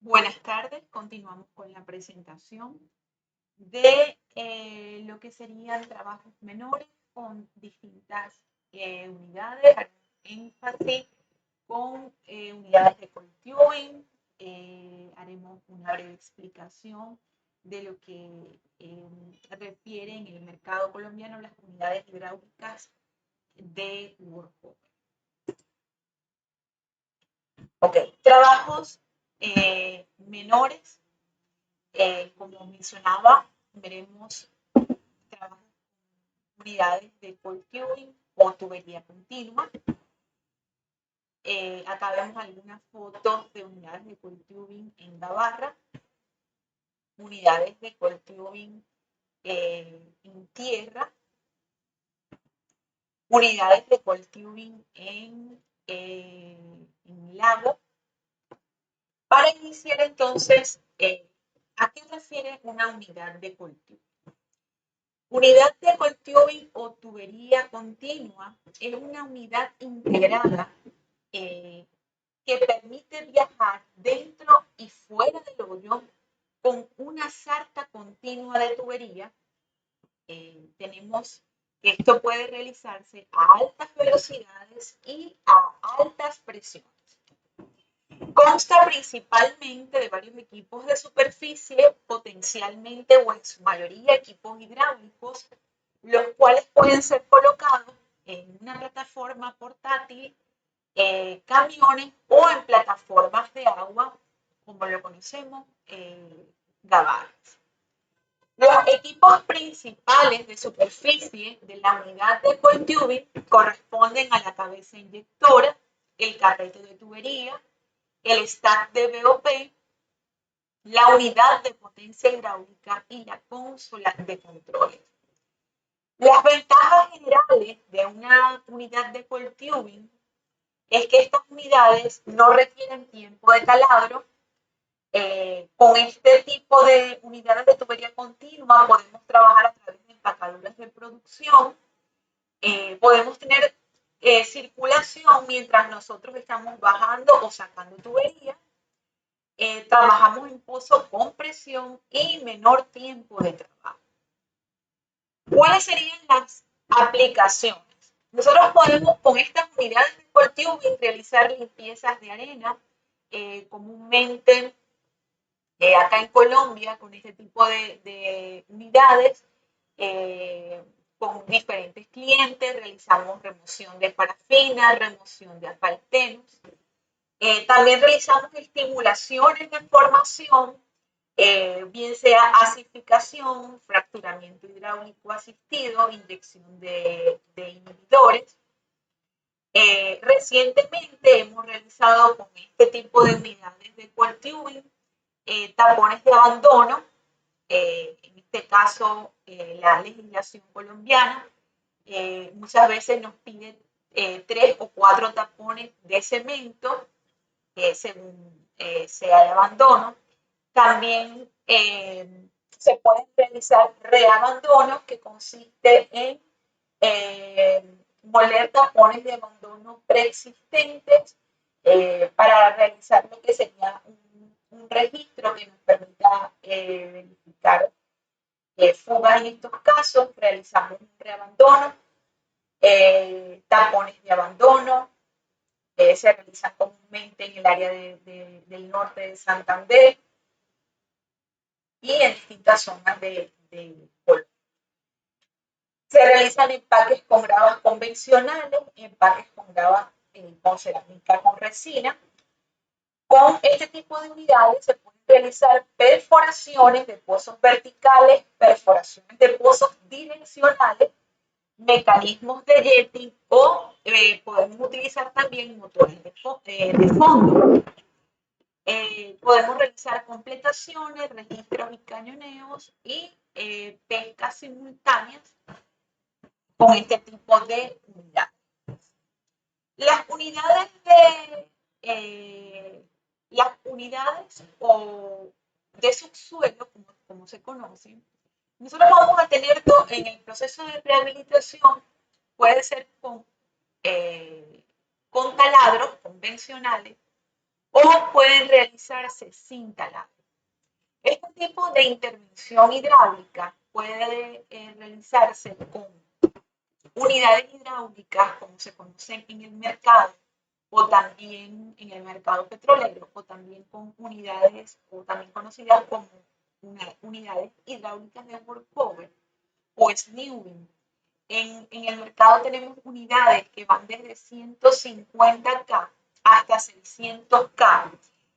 Buenas tardes, continuamos con la presentación de lo que serían trabajos menores con distintas unidades, haremos énfasis con unidades de cold tubing, haremos una breve explicación de lo que refiere en el mercado colombiano las unidades hidráulicas de workover. Ok, trabajos menores, como mencionaba, veremos trabajos con unidades de cold tubing o tubería continua. Acá vemos algunas fotos de unidades de cold tubing en Navarra, unidades de cold tubing en tierra, unidades de cold tubing en lago. Para iniciar entonces, ¿a qué refiere una unidad de cold tubing? Unidad de cold tubing o tubería continua es una unidad integrada que permite viajar dentro y fuera del hoyo con una sarta continua de tubería. Tenemos que esto puede realizarse a altas velocidades y a altas presiones. Consta principalmente de varios equipos de superficie, potencialmente o en su mayoría equipos hidráulicos, los cuales pueden ser colocados en una plataforma portátil, camiones o en plataformas de agua, como lo conocemos, gabares. Los equipos principales de superficie de la unidad de cold tubing corresponden a la cabeza inyectora, el carrete de tubería, el stack de BOP, la unidad de potencia hidráulica y la consola de controles. Las ventajas generales de una unidad de cold tubing es que estas unidades no requieren tiempo de taladro. Con este tipo de unidades de tubería continua podemos trabajar a través de empacaduras de producción, podemos tener circulación mientras nosotros estamos bajando o sacando tubería, trabajamos en pozo con presión y menor tiempo de trabajo. ¿Cuáles serían las aplicaciones? Nosotros podemos con estas unidades de cold tubing realizar limpiezas de arena, comúnmente acá en Colombia con este tipo de unidades, con diferentes clientes, realizamos remoción de parafina, remoción de asfaltenos. También realizamos estimulaciones de formación, bien sea asificación, fracturamiento hidráulico asistido, inyección de inhibidores. Recientemente hemos realizado con este tipo de unidades de cold tubing tapones de abandono, en este caso la legislación colombiana muchas veces nos pide 3 o 4 tapones de cemento según sea el abandono. También se pueden realizar reabandonos, que consiste en moler tapones de abandono preexistentes para realizar lo que sería un registro que nos permita verificar fugas en estos casos. Realizamos un reabandono, tapones de abandono, se realizan comúnmente en el área del norte de Santander y en distintas zonas de Colombia. Se realizan empaques con gravas convencionales, empaques con gravas con cerámica con resina. Con este tipo de unidades se pueden realizar perforaciones de pozos verticales, perforaciones de pozos direccionales, mecanismos de jetting o podemos utilizar también motores de fondo. Podemos realizar completaciones, registros y cañoneos y pescas simultáneas con este tipo de unidades. Las unidades o de subsuelo, como se conocen, nosotros vamos a tener en el proceso de rehabilitación, puede ser con taladros convencionales, o pueden realizarse sin taladro. Este tipo de intervención hidráulica puede realizarse con unidades hidráulicas, como se conocen en el mercado, o también en el mercado petrolero, o también con unidades, o también conocidas como unidades hidráulicas de workover o snewing. En el mercado tenemos unidades que van desde 150K hasta 600K.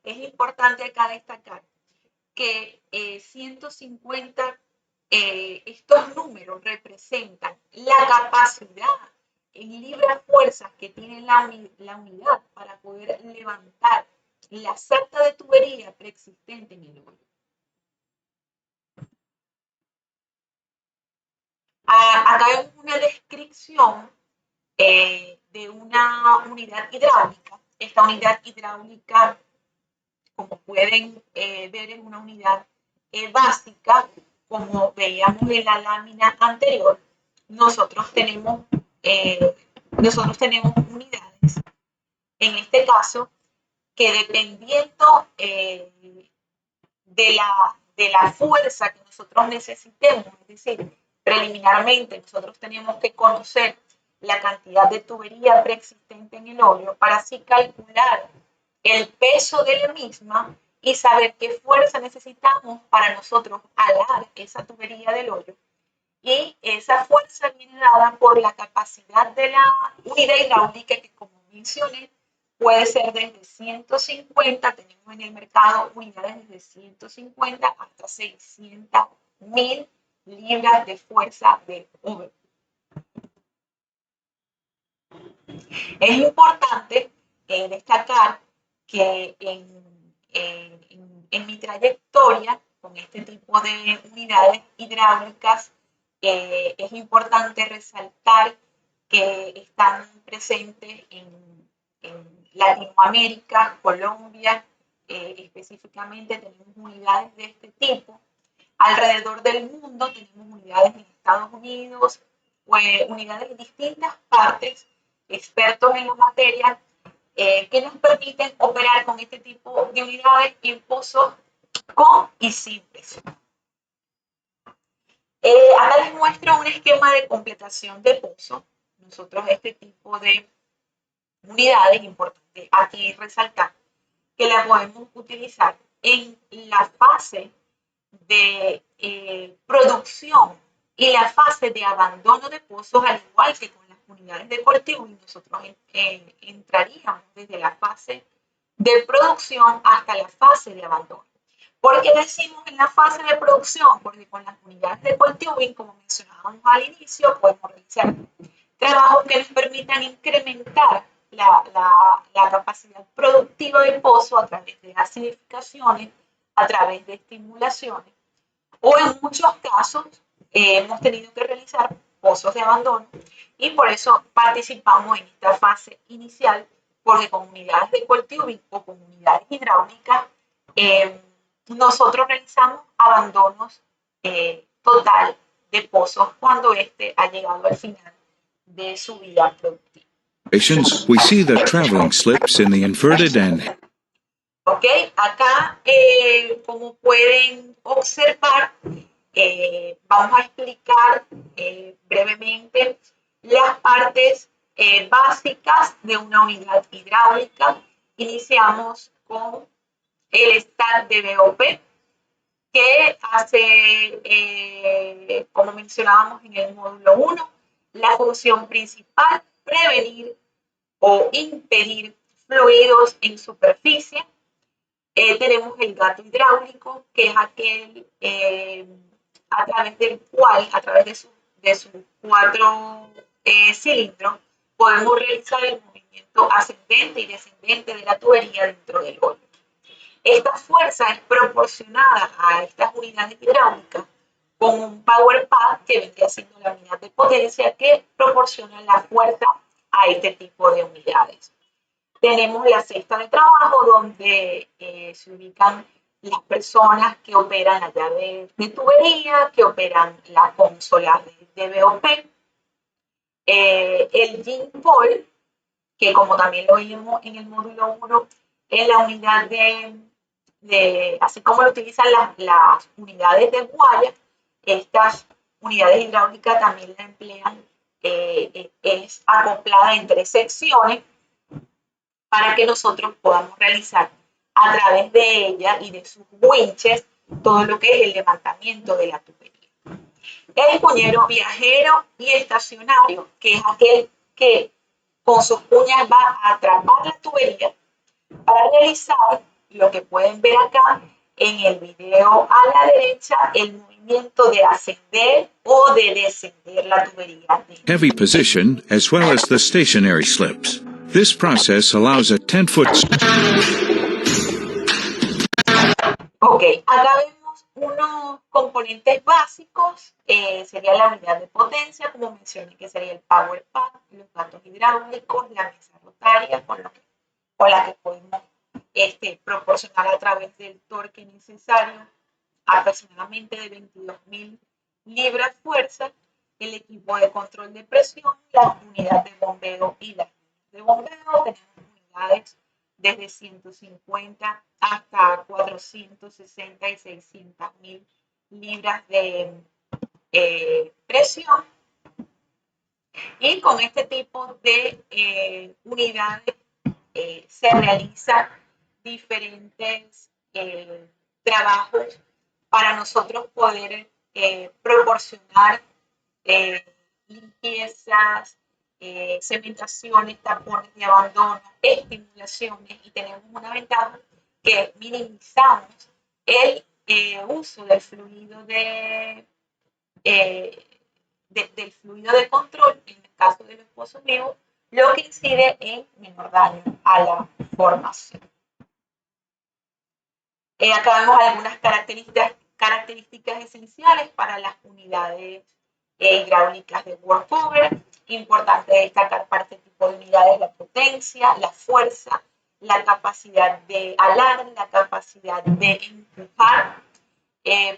Es importante acá destacar que 150, estos números representan la capacidad en libras fuerzas que tiene la unidad para poder levantar la sarta de tubería preexistente en el hoyo. Acá vemos una descripción de una unidad hidráulica. Esta unidad hidráulica, como pueden ver, es una unidad básica, como veíamos en la lámina anterior. Nosotros tenemos, unidades, en este caso, que dependiendo de la fuerza que nosotros necesitemos, es decir, preliminarmente nosotros tenemos que conocer la cantidad de tubería preexistente en el hoyo para así calcular el peso de la misma y saber qué fuerza necesitamos para nosotros alar esa tubería del hoyo. Y esa fuerza viene dada por la capacidad de la unidad hidráulica que, como mencioné, puede ser desde 150, tenemos en el mercado unidades desde 150 hasta 600.000 libras de fuerza de over. Es importante destacar que en mi trayectoria con este tipo de unidades hidráulicas, es importante resaltar que están presentes en Latinoamérica, Colombia, específicamente tenemos unidades de este tipo. Alrededor del mundo tenemos unidades en Estados Unidos, unidades en distintas partes, expertos en la materia, que nos permiten operar con este tipo de unidades en pozos con y sin presión. Acá les muestro un esquema de completación de pozo. Nosotros este tipo de unidades, importante aquí resaltar, que la podemos utilizar en la fase de producción y la fase de abandono de pozos, al igual que con las unidades de cultivo, y nosotros entraríamos desde la fase de producción hasta la fase de abandono. ¿Por qué decimos en la fase de producción? Porque con las unidades de cultivo, como mencionábamos al inicio, podemos realizar trabajos que nos permitan incrementar la capacidad productiva del pozo a través de acidificaciones, a través de estimulaciones, o en muchos casos hemos tenido que realizar pozos de abandono y por eso participamos en esta fase inicial, porque con unidades de cultivo o con unidades hidráulicas nosotros realizamos abandonos total de pozos cuando este ha llegado al final de su vida productiva. We see the traveling slips in the inverted N. Ok, acá como pueden observar, vamos a explicar brevemente las partes básicas de una unidad hidráulica. Iniciamos con el stack de BOP, que hace, como mencionábamos en el módulo 1, la función principal, prevenir o impedir fluidos en superficie. Tenemos el gato hidráulico, que es aquel a través del cual, a través de sus 4 cilindros, podemos realizar el movimiento ascendente y descendente de la tubería dentro del hoyo. Esta fuerza es proporcionada a estas unidades hidráulicas con un power pad, que vendría siendo la unidad de potencia que proporciona la fuerza a este tipo de unidades. Tenemos la cesta de trabajo, donde se ubican las personas que operan la llave de tubería, que operan la consola de BOP. El gym pole, que como también lo vimos en el módulo 1, En la unidad así como lo utilizan las unidades de Boyer, estas unidades hidráulicas también la emplean, es acoplada en 3 secciones para que nosotros podamos realizar a través de ella y de sus winches todo lo que es el levantamiento de la tubería. El cuñero viajero y estacionario, que es aquel que con sus uñas va a atrapar la tubería para realizar lo que pueden ver acá en el video a la derecha, el movimiento de ascender o de descender la tubería. Heavy position as well as the stationary slips. This process allows a 10-foot. Ok, acá vemos unos componentes básicos, sería la unidad de potencia, como mencioné, que sería el power pad, los gatos hidráulicos, la mesa rotaria con la que podemos proporcionar a través del torque necesario aproximadamente de 22.000 libras fuerza, el equipo de control de presión, la unidad de bombeo y las líneas de bombeo. Tenemos unidades desde 150 hasta 460 y 600.000 libras de presión. Y con este tipo de unidades se realizan diferentes trabajos para nosotros poder proporcionar limpiezas, cementaciones, tapones de abandono, estimulaciones, y tenemos una ventaja que minimizamos el uso del fluido del fluido de control en el caso de los pozos vivos, lo que incide en menor daño a la formación. Acá vemos algunas características esenciales para las unidades hidráulicas de workover. Importante destacar para este tipo de unidades la potencia, la fuerza, la capacidad de alar, la capacidad de empujar.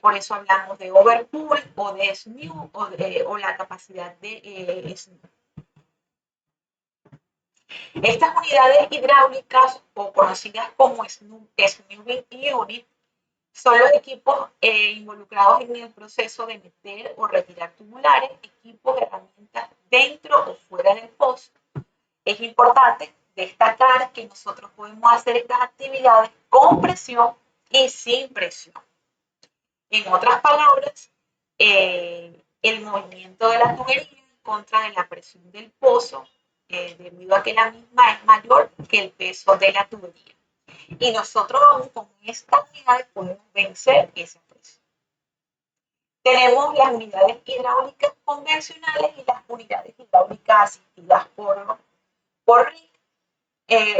Por eso hablamos de overpull o de SNU o la capacidad de SNU. Estas unidades hidráulicas, o conocidas como SNUing Unit, son los equipos involucrados en el proceso de meter o retirar tubulares, equipos, herramientas dentro o fuera del pozo. Es importante destacar que nosotros podemos hacer estas actividades con presión y sin presión. En otras palabras, el movimiento de la tubería en contra de la presión del pozo, debido a que la misma es mayor que el peso de la tubería. Y nosotros aún con esta unidad podemos vencer esa presión. Tenemos las unidades hidráulicas convencionales y las unidades hidráulicas asistidas por RIG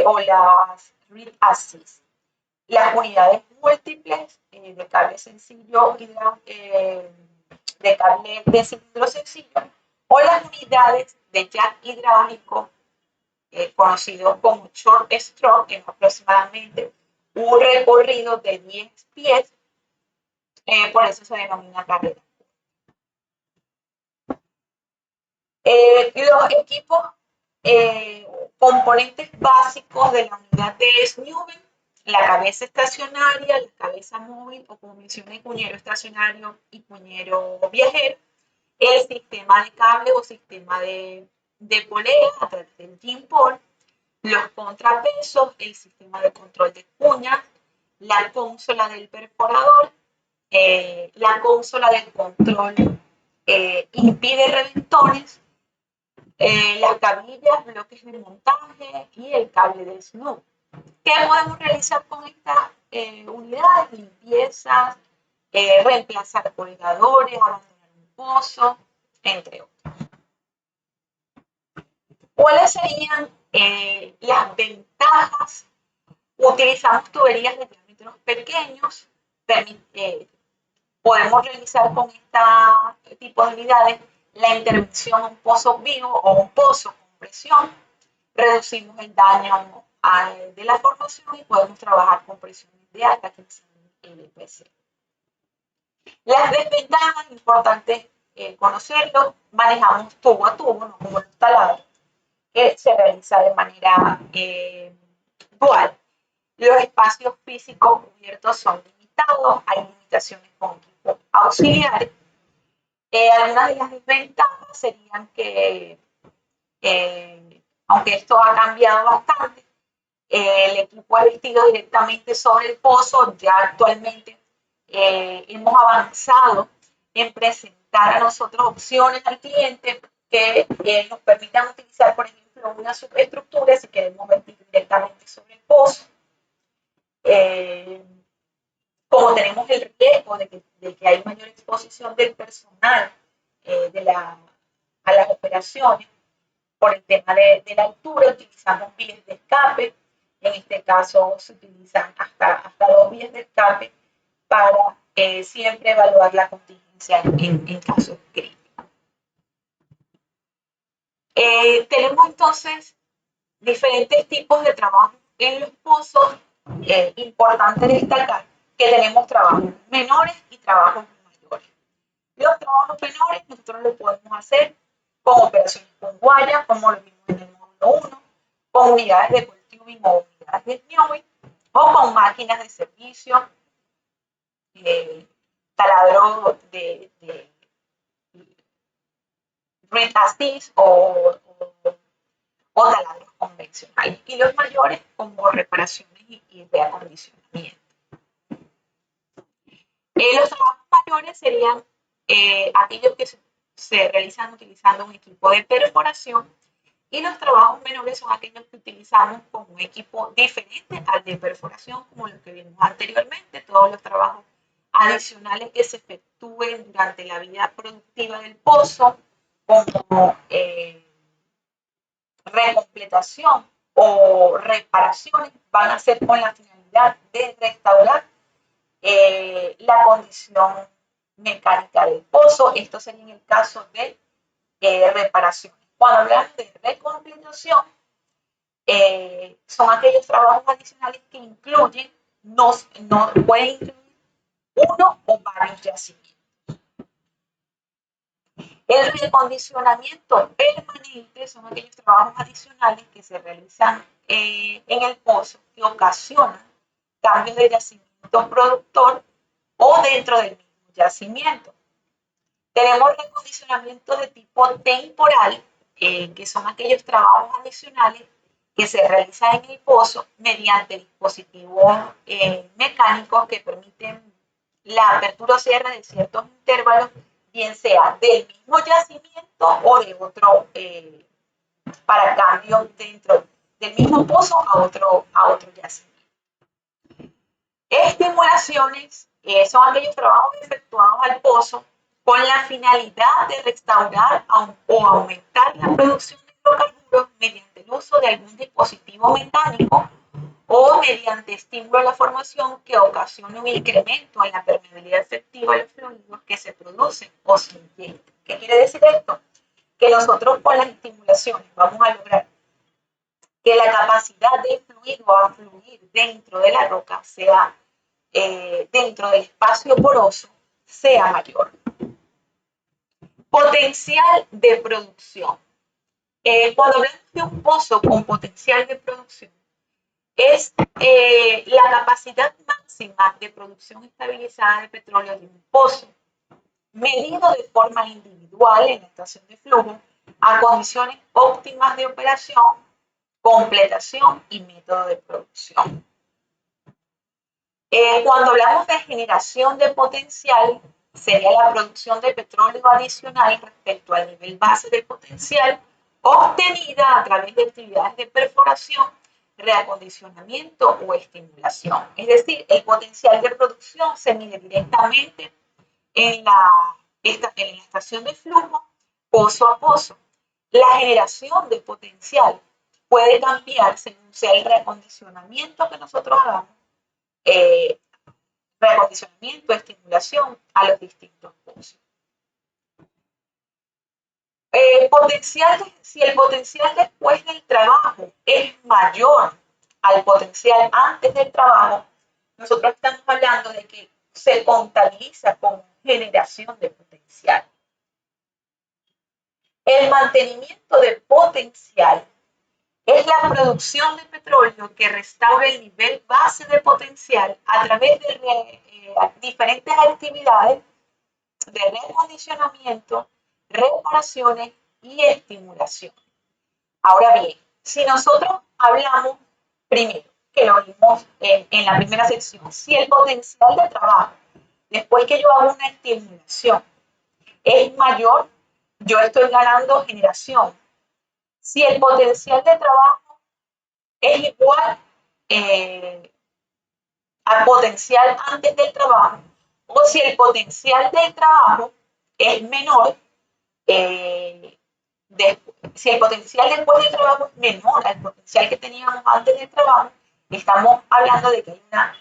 o las RIG Assist. Las unidades múltiples de cable sencillo, de cable de cilindro sencillo, o las unidades de jack hidráulico, conocidos como short stroke, en aproximadamente un recorrido de 10 pies, por eso se denomina carrera. Los equipos, componentes básicos de la unidad de SNUing: la cabeza estacionaria, la cabeza móvil, o como mencioné, cuñero estacionario y cuñero viajero, el sistema de cable o sistema de polea a través del gym pole, los contrapesos, el sistema de control de cuñas, la consola del perforador, la consola del control impide reventones, las cabillas, bloques de montaje y el cable de SNU. ¿Qué podemos realizar con estas unidades? Limpiezas, reemplazar colgadores, abandonar un pozo, entre otros. ¿Cuáles serían las ventajas? Utilizamos tuberías de diámetros pequeños, podemos realizar con este tipo de unidades la intervención en un pozo vivo o un pozo con presión, reducimos el daño de la formación y podemos trabajar con presiones de hasta 15.000 LPC. Las desventajas, importantes conocerlo: manejamos tubo a tubo, no como el taladro, que se realiza de manera dual. Los espacios físicos cubiertos son limitados, hay limitaciones con equipos auxiliares. Algunas de las desventajas serían que, aunque esto ha cambiado bastante, el equipo es vestido directamente sobre el pozo. Ya actualmente hemos avanzado en presentar a nosotros opciones al cliente que nos permitan utilizar, por ejemplo, una superestructura si queremos vestir directamente sobre el pozo. Como tenemos el riesgo de que hay mayor exposición del personal a las operaciones por el tema de la altura, utilizamos vías de escape. En este caso se utilizan hasta 2 vías de escape para siempre evaluar la contingencia en casos críticos. Tenemos entonces diferentes tipos de trabajo en los pozos. Importante destacar que tenemos trabajos menores y trabajos mayores. Los trabajos menores nosotros los podemos hacer con operaciones con guayas, como lo vimos en el módulo 1, con unidades de cold tubing o unidades de snowing, o con máquinas de servicio, taladro de retastis o taladros convencionales. Y los mayores como reparaciones y reacondicionamiento. Los trabajos mayores serían aquellos que se realizan utilizando un equipo de perforación, y los trabajos menores son aquellos que utilizamos con un equipo diferente al de perforación, como lo que vimos anteriormente. Todos los trabajos adicionales que se efectúen durante la vida productiva del pozo, como recompletación o reparaciones, van a ser con la finalidad de restaurar la condición mecánica del pozo. Esto sería en el caso de reparaciones. Cuando hablamos de recompletación, son aquellos trabajos adicionales que incluyen, no pueden incluir uno o varios yacimientos. El recondicionamiento permanente son aquellos trabajos adicionales que se realizan en el pozo que ocasionan cambios de yacimiento productor o dentro del mismo yacimiento. Tenemos recondicionamiento de tipo temporal, que son aquellos trabajos adicionales que se realizan en el pozo mediante dispositivos mecánicos que permiten la apertura o cierre de ciertos intervalos, bien sea del mismo yacimiento o de otro, para cambio dentro del mismo pozo a otro yacimiento. Estimulaciones son aquellos trabajos efectuados al pozo con la finalidad de restaurar o aumentar la producción de hidrocarburos mediante el uso de algún dispositivo mecánico o mediante estímulo a la formación que ocasione un incremento en la permeabilidad efectiva de los fluidos que se producen o se inyectan. ¿Qué quiere decir esto? Que nosotros con las estimulaciones vamos a lograr que la capacidad de fluir o a fluir dentro de la roca sea, dentro del espacio poroso, sea mayor. Potencial de producción. Cuando hablamos de un pozo con potencial de producción, es la capacidad máxima de producción estabilizada de petróleo de un pozo, medido de forma individual en la estación de flujo a condiciones óptimas de operación, completación y método de producción. Cuando hablamos de generación de potencial, sería la producción de petróleo adicional respecto al nivel base de potencial obtenida a través de actividades de perforación, reacondicionamiento o estimulación. Es decir, el potencial de producción se mide directamente en la estación de flujo, pozo a pozo. La generación de potencial puede cambiar según sea el reacondicionamiento que nosotros hagamos, reacondicionamiento, estimulación a los distintos pozos. Si el potencial después del trabajo es mayor al potencial antes del trabajo, nosotros estamos hablando de que se contabiliza como generación de potencial. El mantenimiento de potencial es la producción de petróleo que restaura el nivel base de potencial a través de diferentes actividades de recondicionamiento, reparaciones y estimulación. Ahora bien, si nosotros hablamos primero, que lo vimos en la primera sección, si el potencial de trabajo, después que yo hago una estimulación, es mayor, yo estoy ganando generación. Si el potencial de trabajo es igual al potencial antes del trabajo, o si el potencial del trabajo es menor, si el potencial después del trabajo es menor al potencial que teníamos antes del trabajo, estamos hablando de que hay una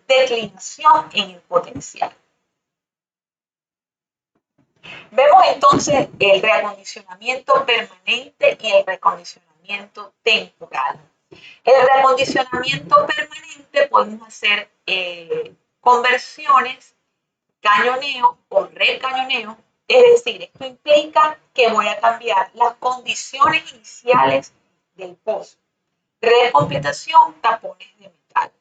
declinación en el potencial. Vemos entonces el reacondicionamiento permanente y el reacondicionamiento temporal. El reacondicionamiento permanente podemos hacer conversiones, cañoneo o recañoneo, es decir, esto implica que voy a cambiar las condiciones iniciales del pozo. Recompletación, tapones de metal.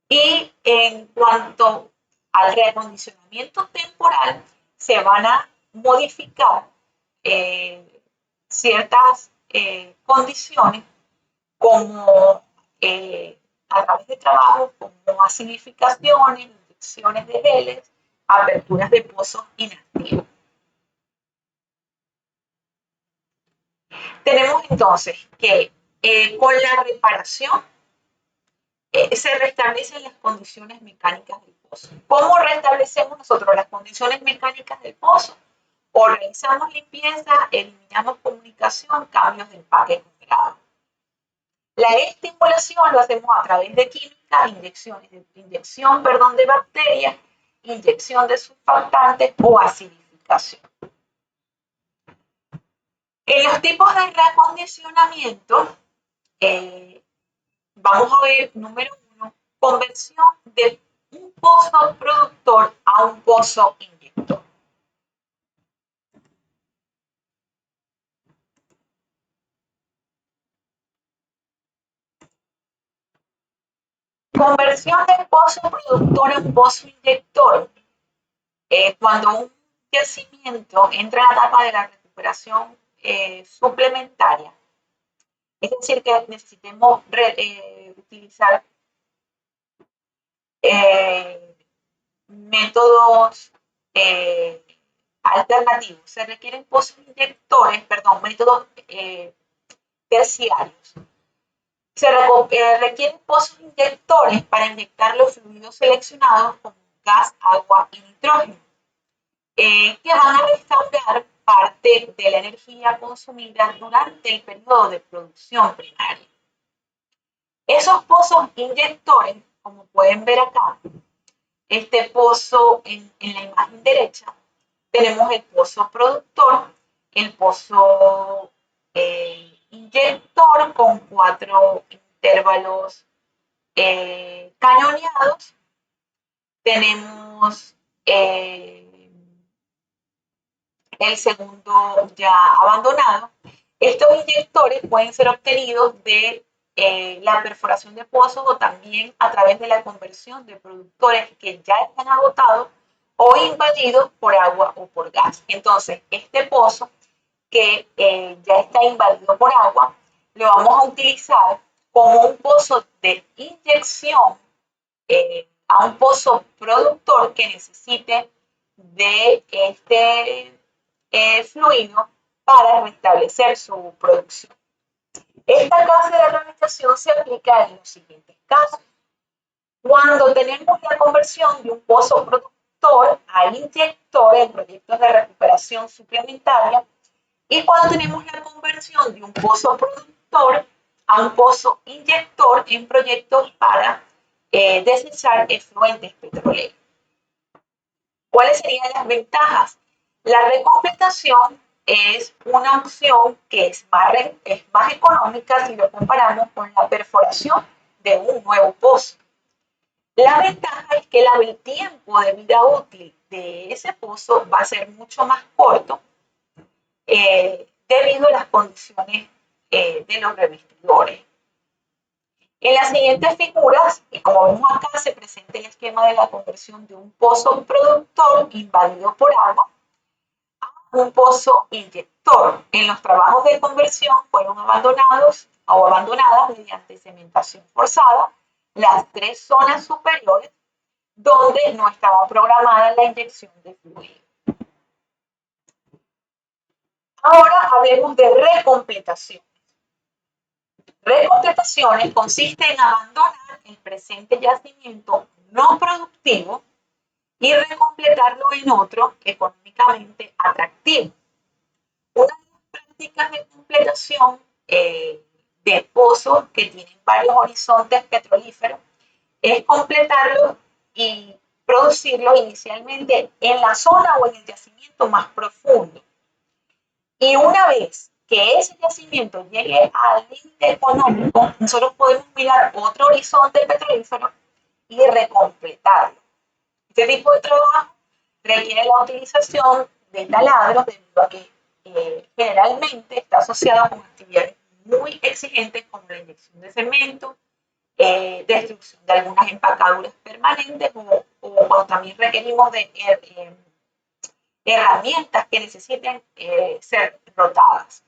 Y en cuanto al reacondicionamiento temporal, se van a modificar ciertas condiciones como a través de trabajo, como acidificaciones, inyecciones de geles, aperturas de pozos inactivos. Tenemos entonces que con la reparación se restablecen las condiciones mecánicas del pozo. ¿Cómo restablecemos nosotros las condiciones mecánicas del pozo? O realizamos limpieza, eliminamos comunicación, cambios de empaque con grado. La estimulación lo hacemos a través de química, inyección de bacterias, inyección de surfactantes o acidificación. En los tipos de reacondicionamiento, vamos a ver, número 1, conversión de un pozo productor a un pozo inyector. Conversión de pozo productor a un pozo inyector. Cuando un yacimiento entra en la etapa de la recuperación suplementaria, es decir, que necesitemos utilizar métodos alternativos. Se requieren pozos inyectores, métodos terciarios. Se requieren pozos inyectores para inyectar los fluidos seleccionados como gas, agua y nitrógeno, que van a restaurar parte de la energía consumida durante el periodo de producción primaria. Esos pozos inyectores, como pueden ver acá, este pozo en la imagen derecha, tenemos el pozo productor, el pozo inyector con 4 intervalos cañoneados. Tenemos el segundo ya abandonado. Estos inyectores pueden ser obtenidos de la perforación de pozos o también a través de la conversión de productores que ya están agotados o invadidos por agua o por gas. Entonces, este pozo que ya está invadido por agua, lo vamos a utilizar como un pozo de inyección a un pozo productor que necesite de este fluido para restablecer su producción. Esta clase de organización se aplica en los siguientes casos. Cuando tenemos la conversión de un pozo productor a inyector en proyectos de recuperación suplementaria y cuando tenemos la conversión de un pozo productor a un pozo inyector en proyectos para desechar efluentes petroleros. ¿Cuáles serían las ventajas? La recompletación es una opción que es más económica si lo comparamos con la perforación de un nuevo pozo. La ventaja es que el tiempo de vida útil de ese pozo va a ser mucho más corto debido a las condiciones de los revestidores. En las siguientes figuras, como vemos acá, se presenta el esquema de la conversión de un pozo productor invadido por agua a un pozo inyector. En los trabajos de conversión fueron abandonadas mediante cementación forzada las 3 zonas superiores donde no estaba programada la inyección de fluido. Ahora hablemos de recompletación. Recompletaciones consiste en abandonar el presente yacimiento no productivo y recompletarlo en otro económicamente atractivo. Una de las prácticas de completación de pozos que tienen varios horizontes petrolíferos es completarlos y producirlos inicialmente en la zona o en el yacimiento más profundo. Y una vez que ese yacimiento llegue al límite económico, nosotros podemos mirar otro horizonte petrolífero y recompletarlo. Este tipo de trabajo requiere la utilización de taladros debido a que generalmente está asociado con actividades muy exigentes como la inyección de cemento, destrucción de algunas empacaduras permanentes o también requerimos de herramientas que necesiten ser rotadas.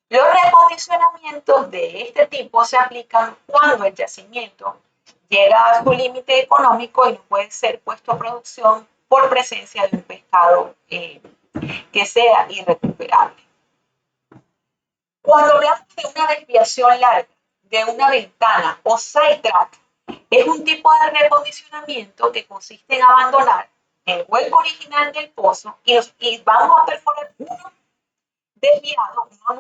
Los recondicionamientos de este tipo se aplican cuando el yacimiento llega a su límite económico y no puede ser puesto a producción por presencia de un pescado que sea irrecuperable. Cuando hablamos de una desviación larga de una ventana o sidetrack, es un tipo de recondicionamiento que consiste en abandonar el hueco original del pozo y vamos a perforar uno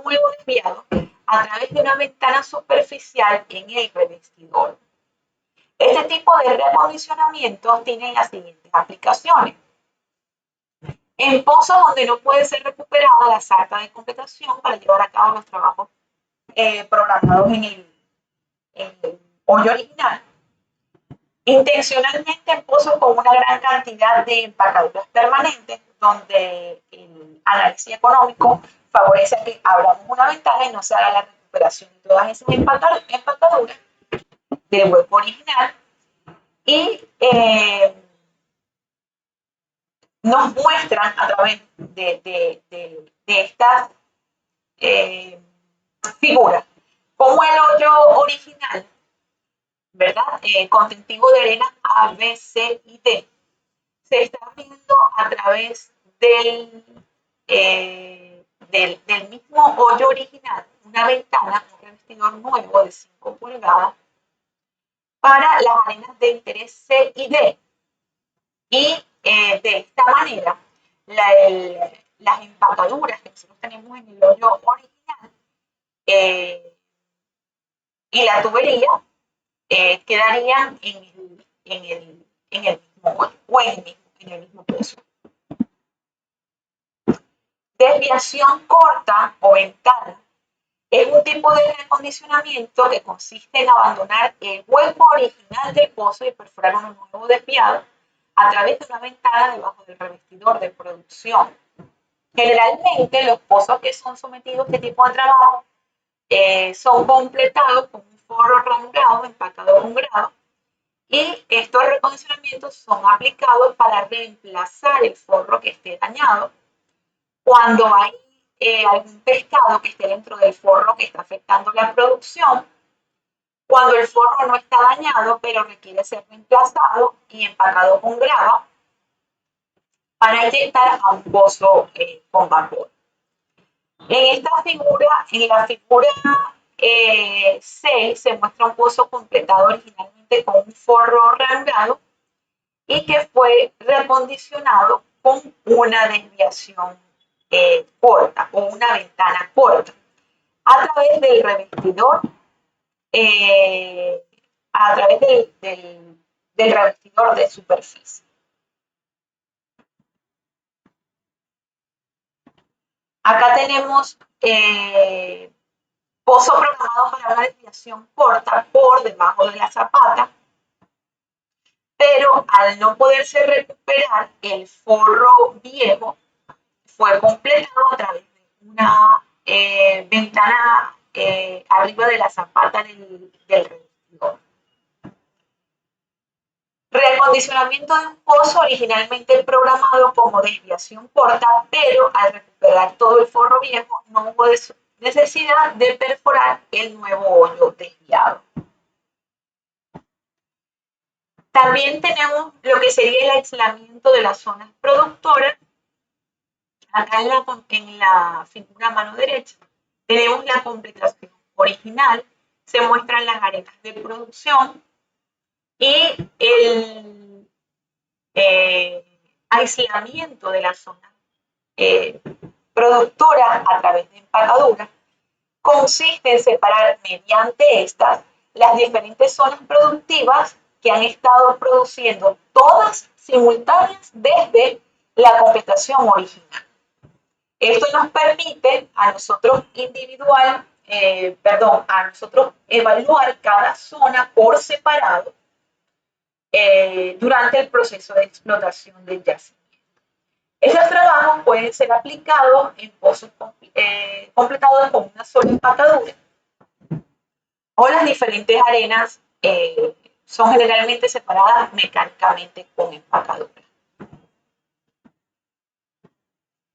nuevo desviado a través de una ventana superficial en el revestidor. Este tipo de recondicionamiento tiene las siguientes aplicaciones. En pozos donde no puede ser recuperada la sarta de completación para llevar a cabo los trabajos programados en el hoyo original. Intencionalmente en pozos con una gran cantidad de empacaduras permanentes, donde el análisis económico favorece que abramos una ventana y no se haga la recuperación de todas esas empacaduras del hueco original y nos muestran a través de estas figuras cómo el hoyo original, ¿verdad? Contentivo de arena A, B, C y D se está viendo a través del mismo hoyo original, una ventana, un revestidor nuevo de 5 pulgadas para las arenas de interés C y D. Y de esta manera, las empacaduras que nosotros tenemos en el hoyo original y la tubería quedarían en el mismo hoyo o en el mismo pozo. Desviación corta o ventana es un tipo de recondicionamiento que consiste en abandonar el hueco original del pozo y perforar uno nuevo desviado a través de una ventana debajo del revestidor de producción. Generalmente los pozos que son sometidos a este tipo de trabajo son completados con un forro ranurado, empacado con grado, y estos recondicionamientos son aplicados para reemplazar el forro que esté dañado cuando hay algún pescado que esté dentro del forro que está afectando la producción, cuando el forro no está dañado pero requiere ser reemplazado y empacado con grava para inyectar a un pozo con vapor. En esta figura, en la figura C, se muestra un pozo completado originalmente con un forro ranurado y que fue recondicionado con una desviación corta o una ventana corta a través del revestidor, a través del revestidor de superficie. Acá tenemos pozo programado para una desviación corta por debajo de la zapata, pero al no poderse recuperar el forro viejo, fue completado a través de una ventana arriba de la zapata del revestidor. Reacondicionamiento de un pozo originalmente programado como desviación corta, pero al recuperar todo el forro viejo no hubo necesidad de perforar el nuevo hoyo desviado. También tenemos lo que sería el aislamiento de las zonas productoras. Acá en la figura a mano derecha tenemos la completación original, se muestran las arenas de producción y el aislamiento de la zona productora a través de empacadura. Consiste en separar mediante estas las diferentes zonas productivas que han estado produciendo todas simultáneas desde la completación original. Esto nos permite a nosotros a nosotros evaluar cada zona por separado durante el proceso de explotación del yacimiento. Esos trabajos pueden ser aplicados en pozos completados con una sola empacadura, o las diferentes arenas son generalmente separadas mecánicamente con empacadura.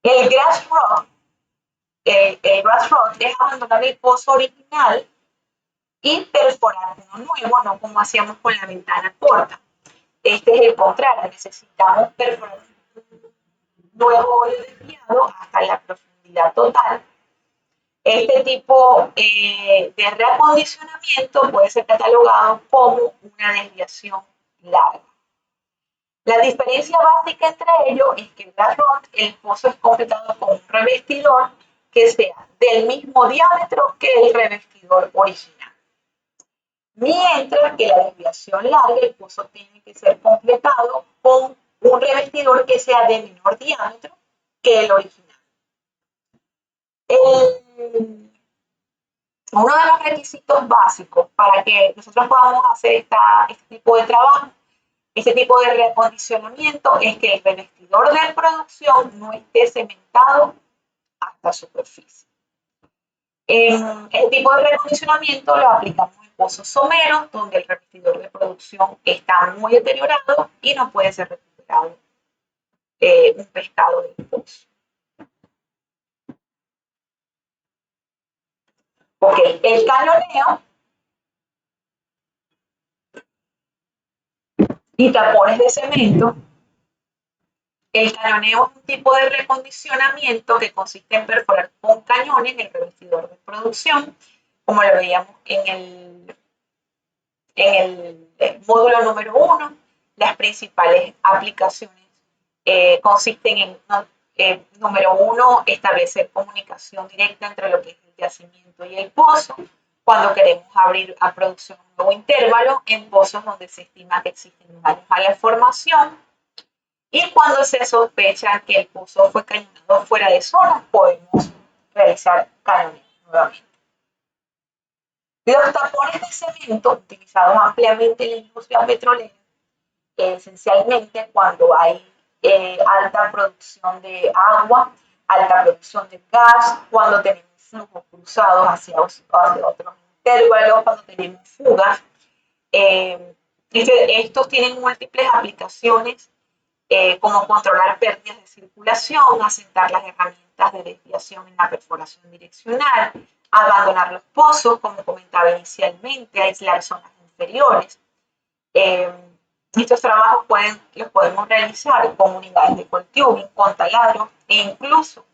El grass rock es abandonar el pozo original y perforar uno nuevo, no como hacíamos con la ventana corta. Este es el contrario, necesitamos perforar un nuevo hoyo desviado hasta la profundidad total. Este tipo de reacondicionamiento puede ser catalogado como una desviación larga. La diferencia básica entre ellos es que en la ROT el pozo es completado con un revestidor que sea del mismo diámetro que el revestidor original. Mientras que la desviación larga, el pozo tiene que ser completado con un revestidor que sea de menor diámetro que el original. Uno de los requisitos básicos para que nosotros podamos hacer este tipo de trabajo, este tipo de reacondicionamiento, es que el revestidor de producción no esté cementado hasta superficie. Este tipo de reacondicionamiento lo aplicamos en pozos someros, donde el revestidor de producción está muy deteriorado y no puede ser recuperado un pescado del pozo. Ok, el cañoneo y tapones de cemento. El cañoneo es un tipo de recondicionamiento que consiste en perforar con cañones el revestidor de producción, como lo veíamos en el módulo número 1. Las principales aplicaciones consisten en, número 1, establecer comunicación directa entre lo que es el yacimiento y el pozo, cuando queremos abrir a producción un nuevo intervalo en pozos donde se estima que existen daños a la formación. Y cuando se sospecha que el pozo fue cañonado fuera de zona, podemos realizar cañoneo nuevamente. Los tapones de cemento, utilizados ampliamente en la industria petrolera, esencialmente cuando hay alta producción de agua, alta producción de gas, cuando tenemos flujos cruzados hacia otros intervalos, cuando tenemos fugas. Estos tienen múltiples aplicaciones, como controlar pérdidas de circulación, asentar las herramientas de desviación en la perforación direccional, abandonar los pozos, como comentaba inicialmente, aislar zonas inferiores. Estos trabajos los podemos realizar con unidades de coil tubing, con taladros e incluso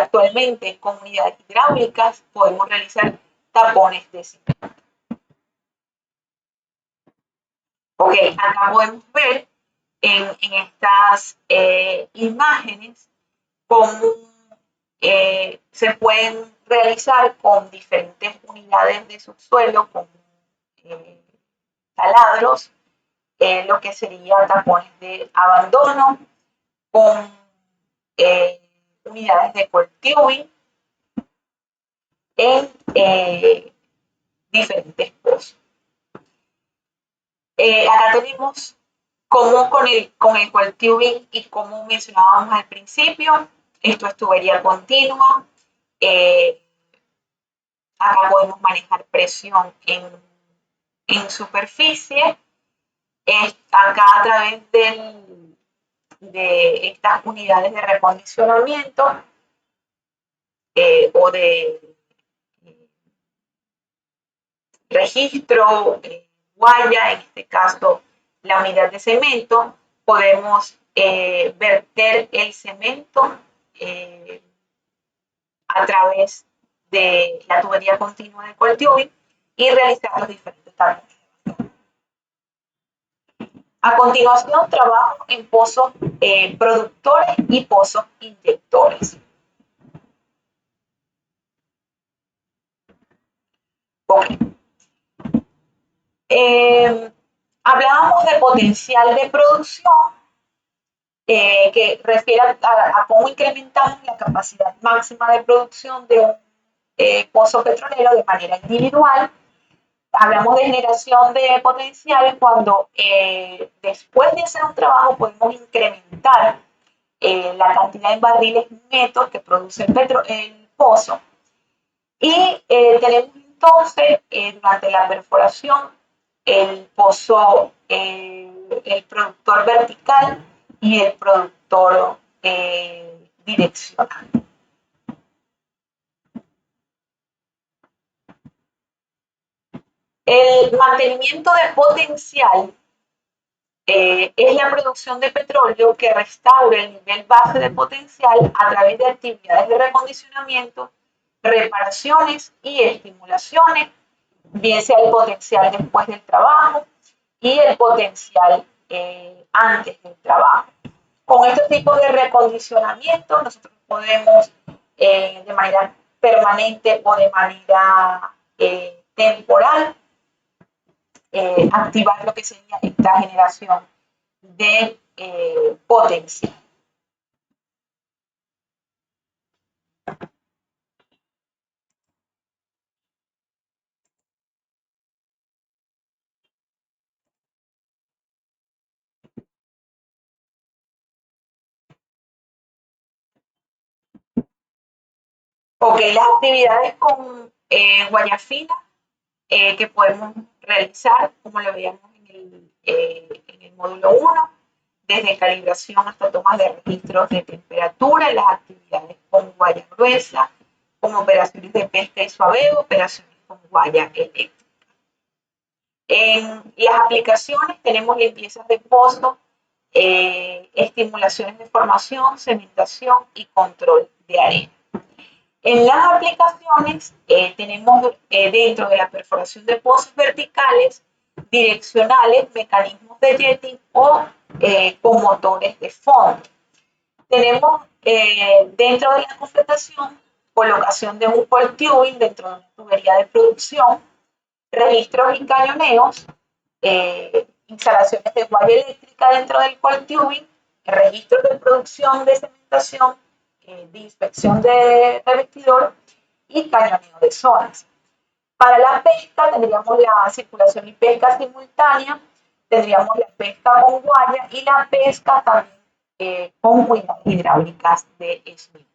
actualmente con unidades hidráulicas podemos realizar tapones de cemento. Ok, acá podemos ver en estas imágenes cómo se pueden realizar con diferentes unidades de subsuelo, con taladros, lo que sería tapones de abandono, con unidades de coil tubing en diferentes pozos. Acá tenemos cómo con el coil tubing y como mencionábamos al principio, esto es tubería continua, acá podemos manejar presión en superficie. Acá a través de estas unidades de recondicionamiento o de registro, guaya, en este caso la unidad de cemento, podemos verter el cemento a través de la tubería continua de coil tubing y realizar los diferentes tamaños. A continuación, trabajo en pozos productores y pozos inyectores. Okay. Hablábamos de potencial de producción, que refiere a cómo incrementamos la capacidad máxima de producción de un pozo petrolero de manera individual. Hablamos de generación de potencial cuando después de hacer un trabajo podemos incrementar la cantidad de barriles netos que produce el pozo. Y tenemos entonces durante la perforación el pozo, el productor vertical y el productor direccional. El mantenimiento de potencial es la producción de petróleo que restaura el nivel base de potencial a través de actividades de recondicionamiento, reparaciones y estimulaciones, bien sea el potencial después del trabajo y el potencial antes del trabajo. Con estos tipos de recondicionamiento nosotros podemos de manera permanente o de manera temporal activar lo que sería esta generación de potencial. Ok, las actividades con guaya fina que podemos realizar, como lo veíamos en el módulo 1, desde calibración hasta tomas de registros de temperatura, las actividades con guaya gruesa, como operaciones de pesca y suaveo, operaciones con guaya eléctrica. En las aplicaciones tenemos limpiezas de pozo, estimulaciones de formación, cementación y control de arena. En las aplicaciones tenemos dentro de la perforación de pozos verticales, direccionales, mecanismos de jetting o con motores de fondo. Tenemos dentro de la completación colocación de un coil tubing dentro de una tubería de producción, registros y cañoneos, instalaciones de guaya eléctrica dentro del coil tubing, registros de producción de cementación, de inspección de revestidor y cañoneo de zonas. Para la pesca tendríamos la circulación y pesca simultánea, tendríamos la pesca con guaya y la pesca también con unidades hidráulicas de SNIP.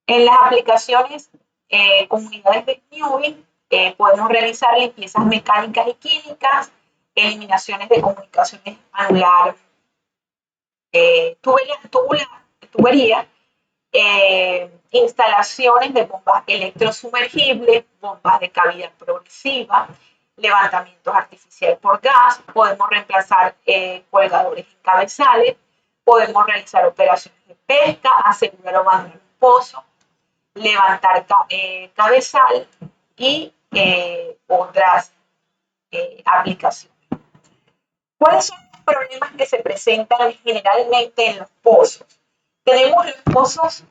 En las aplicaciones con unidades de Newing podemos realizar limpiezas mecánicas y químicas, eliminaciones de comunicaciones anular, tubería, instalaciones de bombas electrosumergibles, bombas de cavidad progresiva, levantamientos artificiales por gas, podemos reemplazar colgadores y cabezales, podemos realizar operaciones de pesca, asegurar o abandonar un pozo, levantar cabezal y otras aplicaciones. ¿Cuáles son los problemas que se presentan generalmente en los pozos? Tenemos los pozos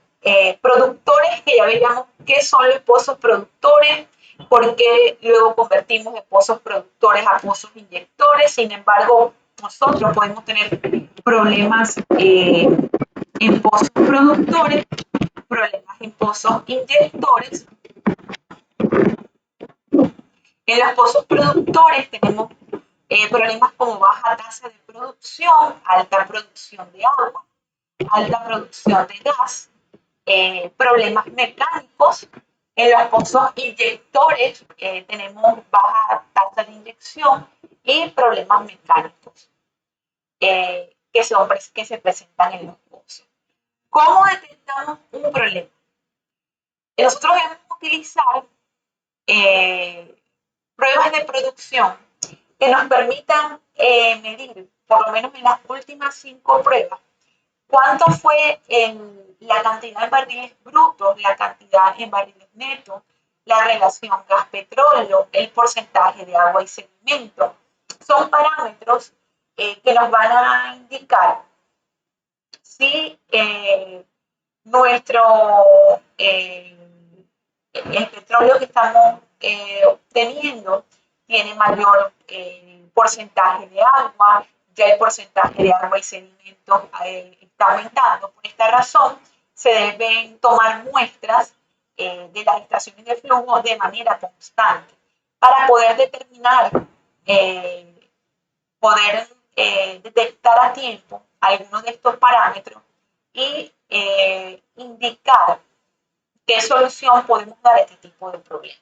productores, que ya veíamos qué son los pozos productores, por qué luego convertimos de pozos productores a pozos inyectores. Sin embargo, nosotros podemos tener problemas en pozos productores, problemas en pozos inyectores. En los pozos productores tenemos problemas como baja tasa de producción, alta producción de agua, alta producción de gas, problemas mecánicos. En los pozos inyectores tenemos baja tasa de inyección y problemas mecánicos que se presentan en los pozos. ¿Cómo detectamos un problema? Nosotros debemos utilizar pruebas de producción que nos permitan medir, por lo menos en las últimas 5 pruebas, cuánto fue en la cantidad en barriles brutos, la cantidad en barriles netos, la relación gas-petróleo, el porcentaje de agua y sedimento. Son parámetros que nos van a indicar si el petróleo que estamos obteniendo tiene mayor porcentaje de agua, ya el porcentaje de agua y sedimentos está aumentando. Por esta razón, se deben tomar muestras de las estaciones de flujo de manera constante para poder determinar, detectar a tiempo algunos de estos parámetros y indicar qué solución podemos dar a este tipo de problemas.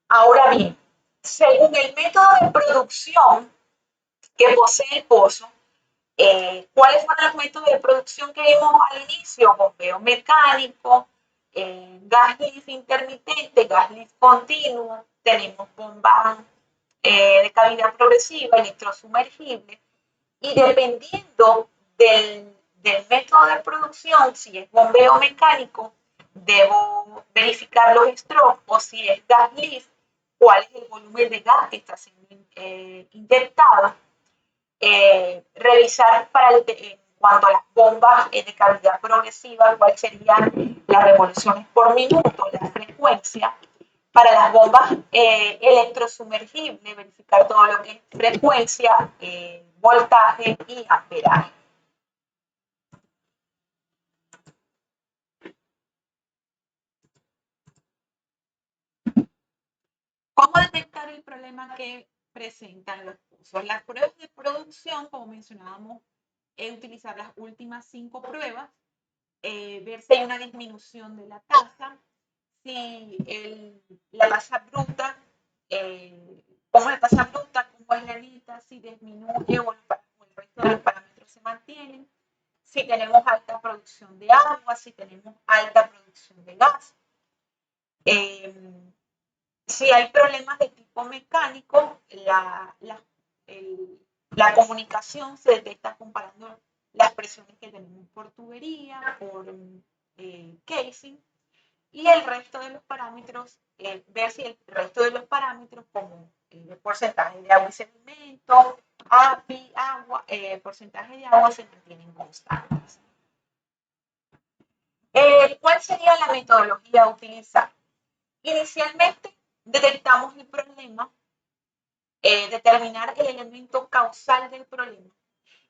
Ahora bien, según el método de producción que posee el pozo, ¿cuáles fueron los métodos de producción que vimos al inicio? Bombeo mecánico, gas lift intermitente, gas lift continuo, tenemos bombas de cavidad progresiva, electrosumergible, y dependiendo del método de producción, si es bombeo mecánico, debo verificar los strokes, o si es gas lift, cuál es el volumen de gas que está siendo inyectado. Revisar en cuanto a las bombas de cavidad progresiva, cuáles serían las revoluciones por minuto, la frecuencia. Para las bombas electrosumergibles, verificar todo lo que es frecuencia, voltaje y amperaje. ¿Cómo detectar el problema que presentan los pozos? Las pruebas de producción, como mencionábamos, es utilizar las últimas 5 pruebas, ver si hay una disminución de la tasa, si la tasa bruta, cómo la tasa bruta, cómo es la neta, si disminuye o el resto de los parámetros se mantienen, si tenemos alta producción de agua, si tenemos alta producción de gas. Si hay problemas de tipo mecánico, la comunicación se detecta comparando las presiones que tenemos por tubería, por casing, y el resto de los parámetros, ver si el resto de los parámetros como el porcentaje de agua y sedimento, API, porcentaje de agua se mantienen constantes. ¿Cuál sería la metodología a utilizar? Inicialmente detectamos el problema, determinar el elemento causal del problema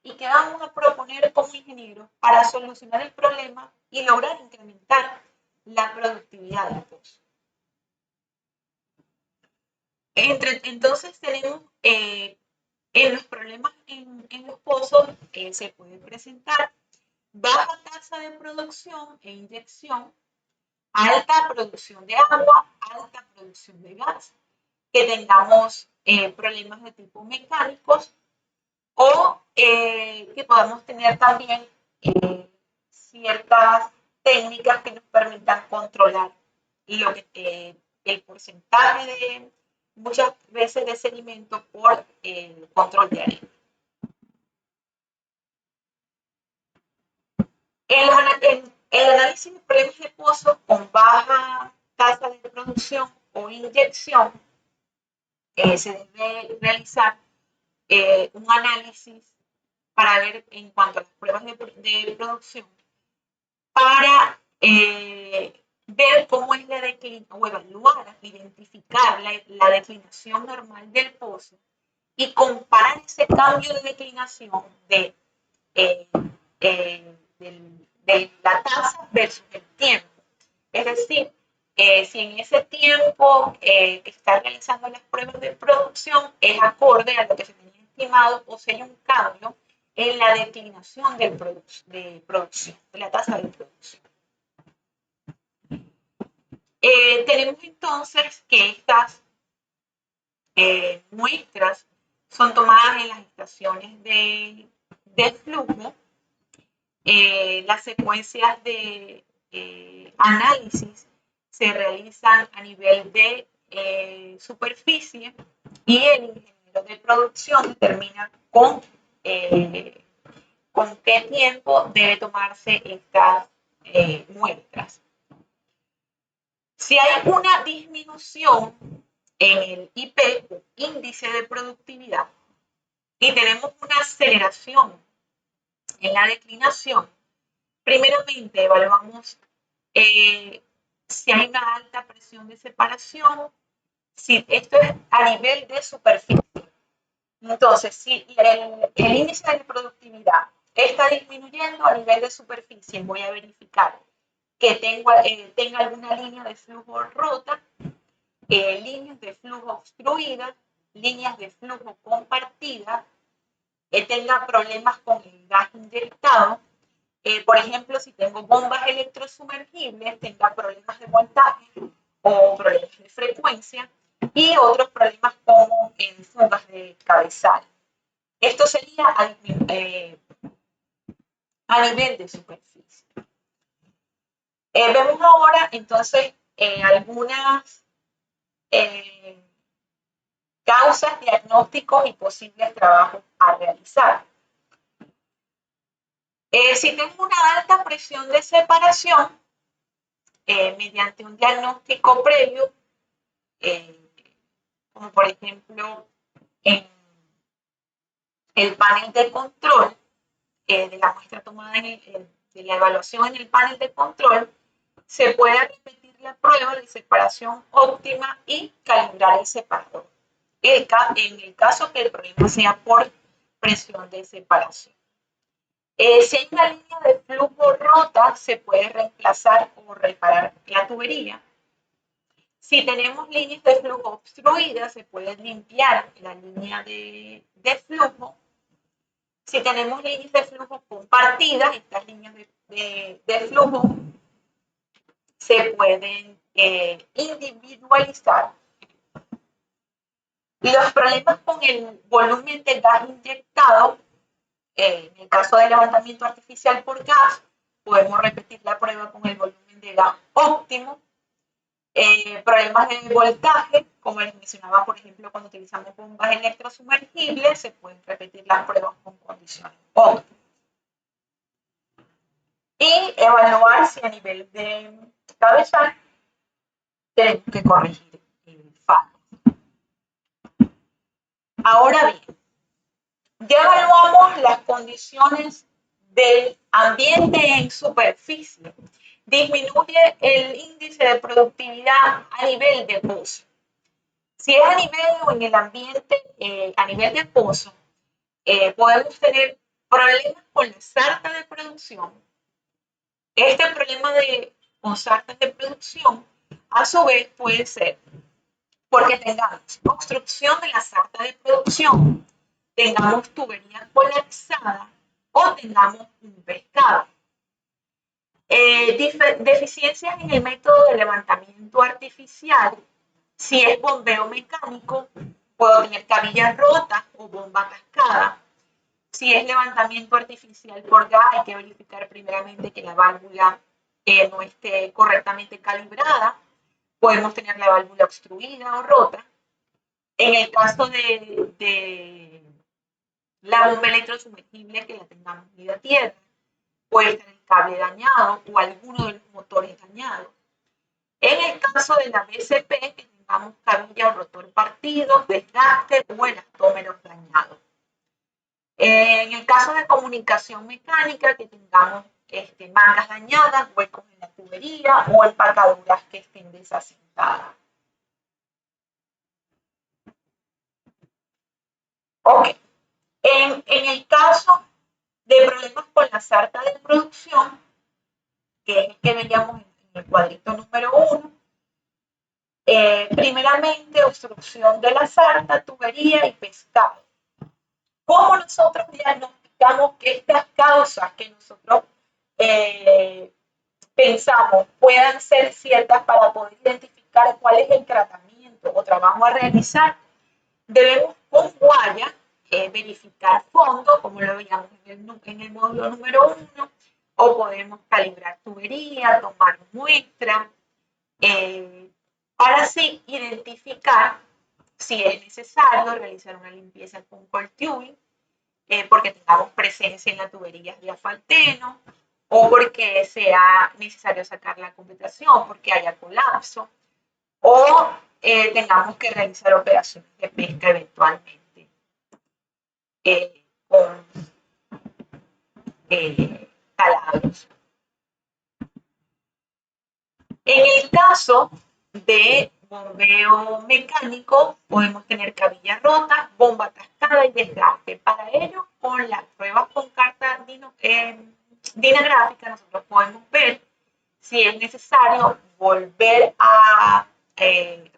y qué vamos a proponer como ingenieros para solucionar el problema y lograr incrementar la productividad del pozo. Entonces tenemos en los problemas en los pozos se puede presentar baja tasa de producción e inyección, alta producción de agua, alta producción de gas, que tengamos problemas de tipo mecánicos o que podamos tener también ciertas técnicas que nos permitan controlar el porcentaje de muchas veces de sedimento por el control de arena. El análisis de problemas de pozo con baja tasa de producción o inyección se debe realizar un análisis para ver en cuanto a las pruebas de producción para ver cómo es la declinación o evaluar, identificar la declinación normal del pozo y comparar ese cambio de declinación de la tasa versus el tiempo. Es decir, si en ese tiempo que está realizando las pruebas de producción es acorde a lo que se tenía estimado o si hay un cambio en la declinación de producción, de la tasa de producción. Tenemos entonces que estas muestras son tomadas en las estaciones de flujo. Las secuencias de análisis se realizan a nivel de superficie y el ingeniero de producción determina con qué tiempo debe tomarse estas muestras. Si hay una disminución en el IP, índice de productividad, y tenemos una aceleración en la declinación, primeramente evaluamos si hay una alta presión de separación, si esto es a nivel de superficie. Entonces, si el índice de productividad está disminuyendo a nivel de superficie, voy a verificar que tenga alguna línea de flujo rota, líneas de flujo obstruidas, líneas de flujo compartidas, que tenga problemas con el gas inyectado. Por ejemplo, si tengo bombas electrosumergibles, tenga problemas de voltaje o problemas de frecuencia y otros problemas como en fugas de cabezal. Esto sería a nivel de superficie. Vemos ahora entonces algunas causas, diagnósticos y posibles trabajos a realizar. Si tengo una alta presión de separación, mediante un diagnóstico previo, como por ejemplo en el panel de control de la muestra tomada de la evaluación en el panel de control, se puede repetir la prueba de separación óptima y calibrar el separador. En el caso que el problema sea por presión de separación. Si hay una línea de flujo rota, se puede reemplazar o reparar la tubería. Si tenemos líneas de flujo obstruidas, se puede limpiar la línea de flujo. Si tenemos líneas de flujo compartidas, estas líneas de flujo se pueden individualizar. Los problemas con el volumen de gas inyectado, en el caso de levantamiento artificial por gas, podemos repetir la prueba con el volumen de gas óptimo. Problemas de voltaje, como les mencionaba, por ejemplo, cuando utilizamos bombas electrosumergibles, se pueden repetir las pruebas con condiciones óptimas. Y evaluar si a nivel de cabezal tenemos que corregir el fallo. Ahora bien, ya evaluamos las condiciones del ambiente en superficie. Disminuye el índice de productividad a nivel de pozo. Si es a nivel o en el ambiente, a nivel de pozo, podemos tener problemas con la sarta de producción. Este problema con sartas de producción, a su vez, puede ser porque tengamos obstrucción de la sarta de producción, tengamos tuberías colapsadas o tengamos un pescado. Deficiencias en el método de levantamiento artificial. Si es bombeo mecánico, puedo tener cabillas rotas o bomba cascada. Si es levantamiento artificial por gas, hay que verificar primeramente que la válvula no esté correctamente calibrada. Podemos tener la válvula obstruida o rota. En el caso de la bomba electrosumergible, que la tengamos vida a tierra, puede estar el cable dañado o alguno de los motores dañados. En el caso de la BCP, que tengamos cabilla o rotor partido, desgaste o elastómeros dañados. En el caso de comunicación mecánica, que tengamos mangas dañadas, huecos en la tubería o empacaduras que estén desasentadas. Ok. En el caso de problemas con la sarta de producción, que es el que veíamos en el cuadrito número 1, primeramente obstrucción de la sarta, tubería y pescado. ¿Cómo nosotros diagnosticamos que estas causas que nosotros pensamos puedan ser ciertas para poder identificar cuál es el tratamiento o trabajo a realizar, debemos con guaya verificar fondo, como lo veíamos en el módulo número 1, o podemos calibrar tubería, tomar muestra, para así identificar si es necesario realizar una limpieza con cold tubing, porque tengamos presencia en la tubería de asfalteno, o porque sea necesario sacar la completación, porque haya colapso, o tengamos que realizar operaciones de pesca eventualmente con taladros. En el caso de bombeo mecánico, podemos tener cabilla rota, bomba atascada y desgaste. Para ello, con las pruebas con carta dinagráfica, nosotros podemos ver si es necesario volver a que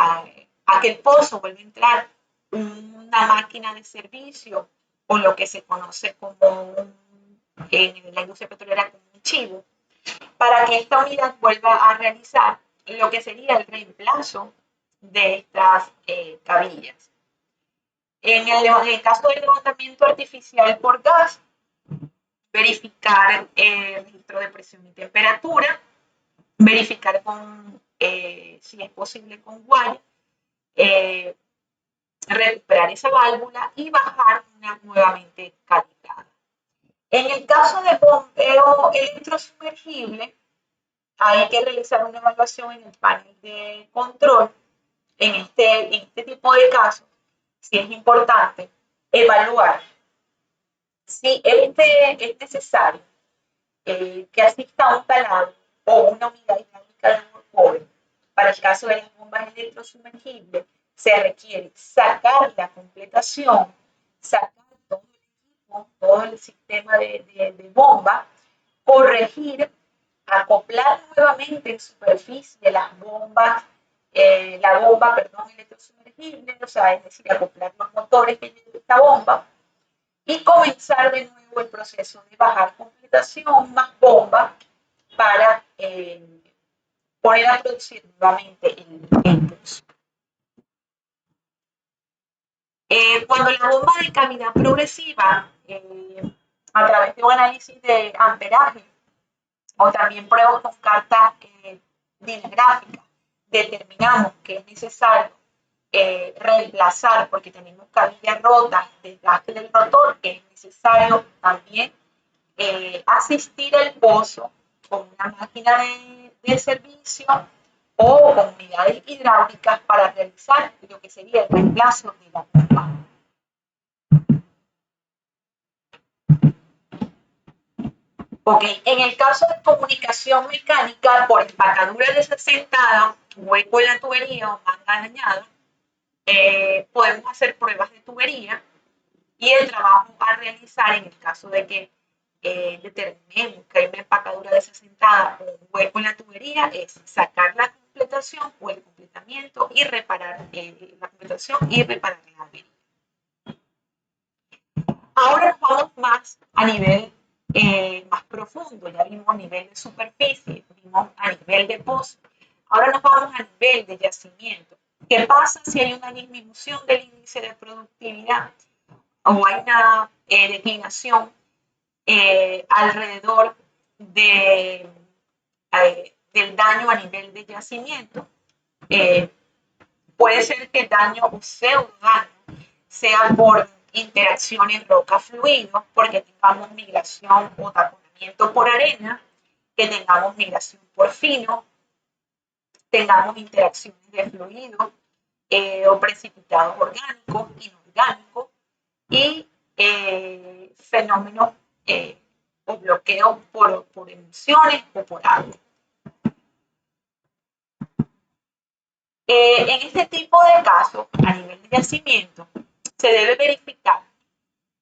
el pozo vuelva a entrar una máquina de servicio o lo que se conoce como en la industria petrolera como un chivo, para que esta unidad vuelva a realizar lo que sería el reemplazo de estas cabillas. En el caso del levantamiento artificial por gas, verificar el registro de presión y temperatura, verificar si es posible con guaya, recuperar esa válvula y bajar una nuevamente calibrada. En el caso de bombeo electrosumergible, hay que realizar una evaluación en el panel de control. En este tipo de casos, sí es importante evaluar si es necesario que asista un taladro o una unidad hidráulica de motor. Para el caso de las bombas electrosumergibles, se requiere sacar la completación, sacar todo el equipo, todo el sistema de bomba, corregir, acoplar nuevamente en superficie las bombas, la bomba, electrosumergible, o sea, es decir, acoplar los motores que llevan esta bomba y comenzar de nuevo el proceso de bajar completación más bomba para poner a producir nuevamente el pozo. Cuando la bomba de cavidad progresiva, a través de un análisis de amperaje o también pruebas con carta dinagráfica, determinamos que es necesario reemplazar porque tenemos cabillas rotas, desgaste del rotor, que es necesario también asistir al pozo con una máquina de servicio o con unidades hidráulicas para realizar lo que sería el reemplazo de la bomba. Ok, en el caso de comunicación mecánica por empacadura desasentada, hueco en la tubería o manga dañada, podemos hacer pruebas de tubería y el trabajo a realizar en el caso de que determinemos que hay una empacadura desasentada o un hueco en la tubería es sacar la completación o el completamiento y reparar la completación y reparar la avería. Ahora nos vamos más a nivel más profundo, ya vimos a nivel de superficie, vimos a nivel de pozo, ahora nos vamos a nivel de yacimiento. ¿Qué pasa si hay una disminución del índice de productividad o hay una declinación alrededor del daño a nivel de yacimiento? Puede ser que el daño o pseudo daño sea por interacciones roca-fluido, porque tengamos migración o taponamiento por arena, que tengamos migración por fino, tengamos interacciones de fluido o precipitados orgánicos, inorgánicos y fenómenos o bloqueos por emisiones o por agua. En este tipo de casos, a nivel de yacimiento, se debe verificar,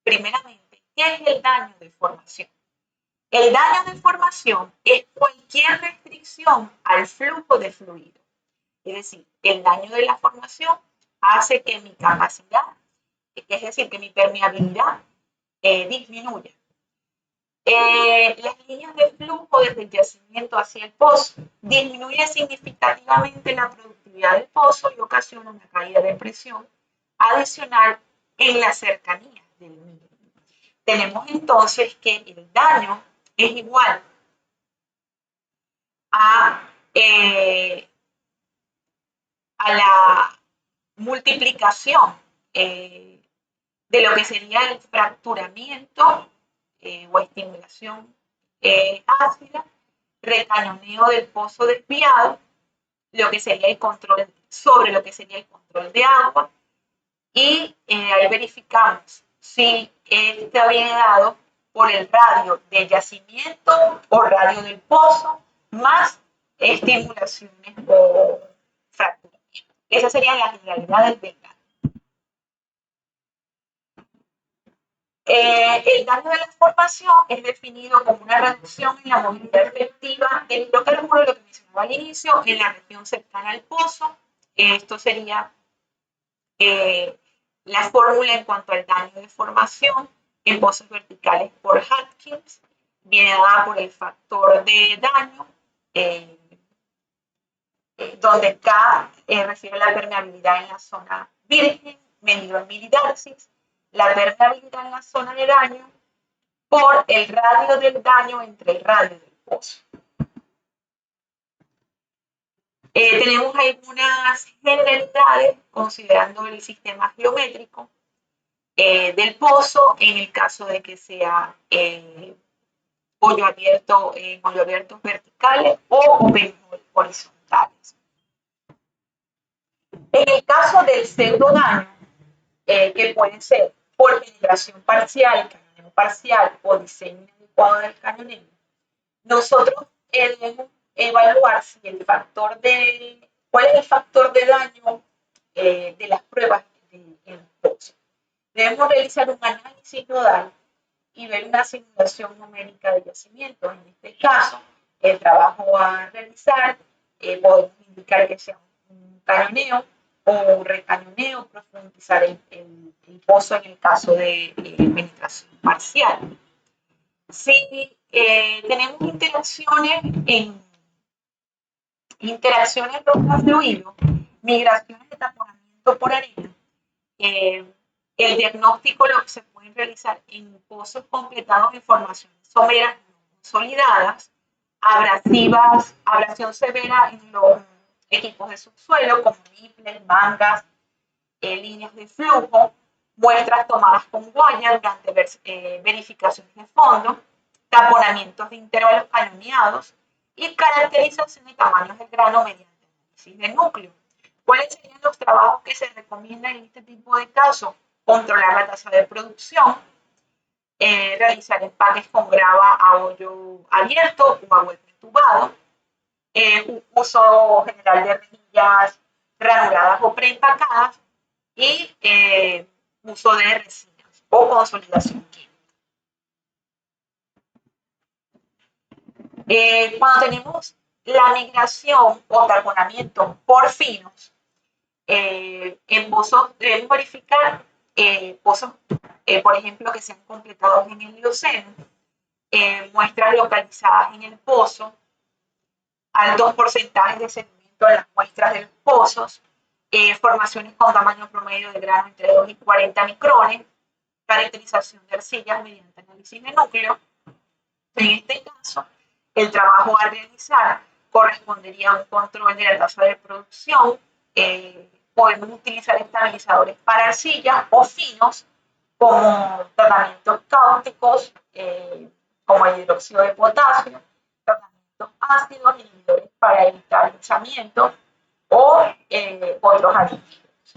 primeramente, qué es el daño de formación. El daño de formación es cualquier restricción al flujo de fluido. Es decir, el daño de la formación hace que mi capacidad, es decir, que mi permeabilidad disminuya. Las líneas de flujo desde el yacimiento hacia el pozo disminuye significativamente la productividad del pozo y ocasiona una caída de presión adicional en las cercanías del mismo. Tenemos entonces que el daño es igual a la multiplicación de lo que sería el fracturamiento o estimulación ácida, recañoneo del pozo desviado, lo que sería el control sobre lo que sería el control de agua, y ahí verificamos si está bien dado por el radio del yacimiento o radio del pozo, más estimulaciones o fracturamiento. Esa sería la generalidad del daño. El daño de la formación es definido como una reducción en la movilidad efectiva del hidrocarburo, lo que mencionaba al inicio, en la región cercana al pozo. Esto sería la fórmula en cuanto al daño de formación en pozos verticales por Atkins, viene dada por el factor de daño, donde K refiere a la permeabilidad en la zona virgen, medido en milidarsis, la permeabilidad en la zona de daño por el radio del daño entre el radio del pozo. Tenemos algunas generalidades considerando el sistema geométrico del pozo en el caso de que sea hoyo abiertos verticales o horizontales. En el caso del pseudodaño, que puede ser por penetración parcial, cañoneo parcial o diseño inadecuado del cañoneo, nosotros debemos evaluar si cuál es el factor de daño de las pruebas en el pozo. Debemos realizar un análisis nodal y ver una simulación numérica de yacimientos. En este caso, el trabajo a realizar, podemos indicar que sea un cañoneo o un recañoneo, profundizar el pozo en el caso de penetración parcial. Si tenemos interacciones roca-fluido, migraciones de taponamiento por arena, el diagnóstico lo que se puede realizar en pozos completados en formaciones someras consolidadas, abrasión severa en los equipos de subsuelo como niples, mangas, líneas de flujo, muestras tomadas con guaya durante verificaciones de fondo, taponamientos de intervalos cañoneados y caracterización de tamaños del grano mediante análisis de núcleo. ¿Cuáles serían los trabajos que se recomiendan en este tipo de casos? Controlar la tasa de producción, realizar empaques con grava a hoyo abierto o a vuelta entubado, uso general de rejillas granuladas o preempacadas y uso de resinas o consolidación química. Cuando tenemos la migración o taponamiento por finos, en pozos debemos verificar pozos, por ejemplo, que sean completados en el Mioceno, muestras localizadas en el pozo, altos porcentajes de sedimento en las muestras de los pozos, formaciones con tamaño promedio de grano entre 2 y 40 micrones, caracterización de arcillas mediante análisis de núcleo. En este caso, el trabajo a realizar correspondería a un control de la tasa de producción. Podemos utilizar estabilizadores para arcilla o finos como tratamientos cáusticos, como el hidróxido de potasio, tratamientos ácidos, inhibidores para evitar hinchamiento o otros aditivos.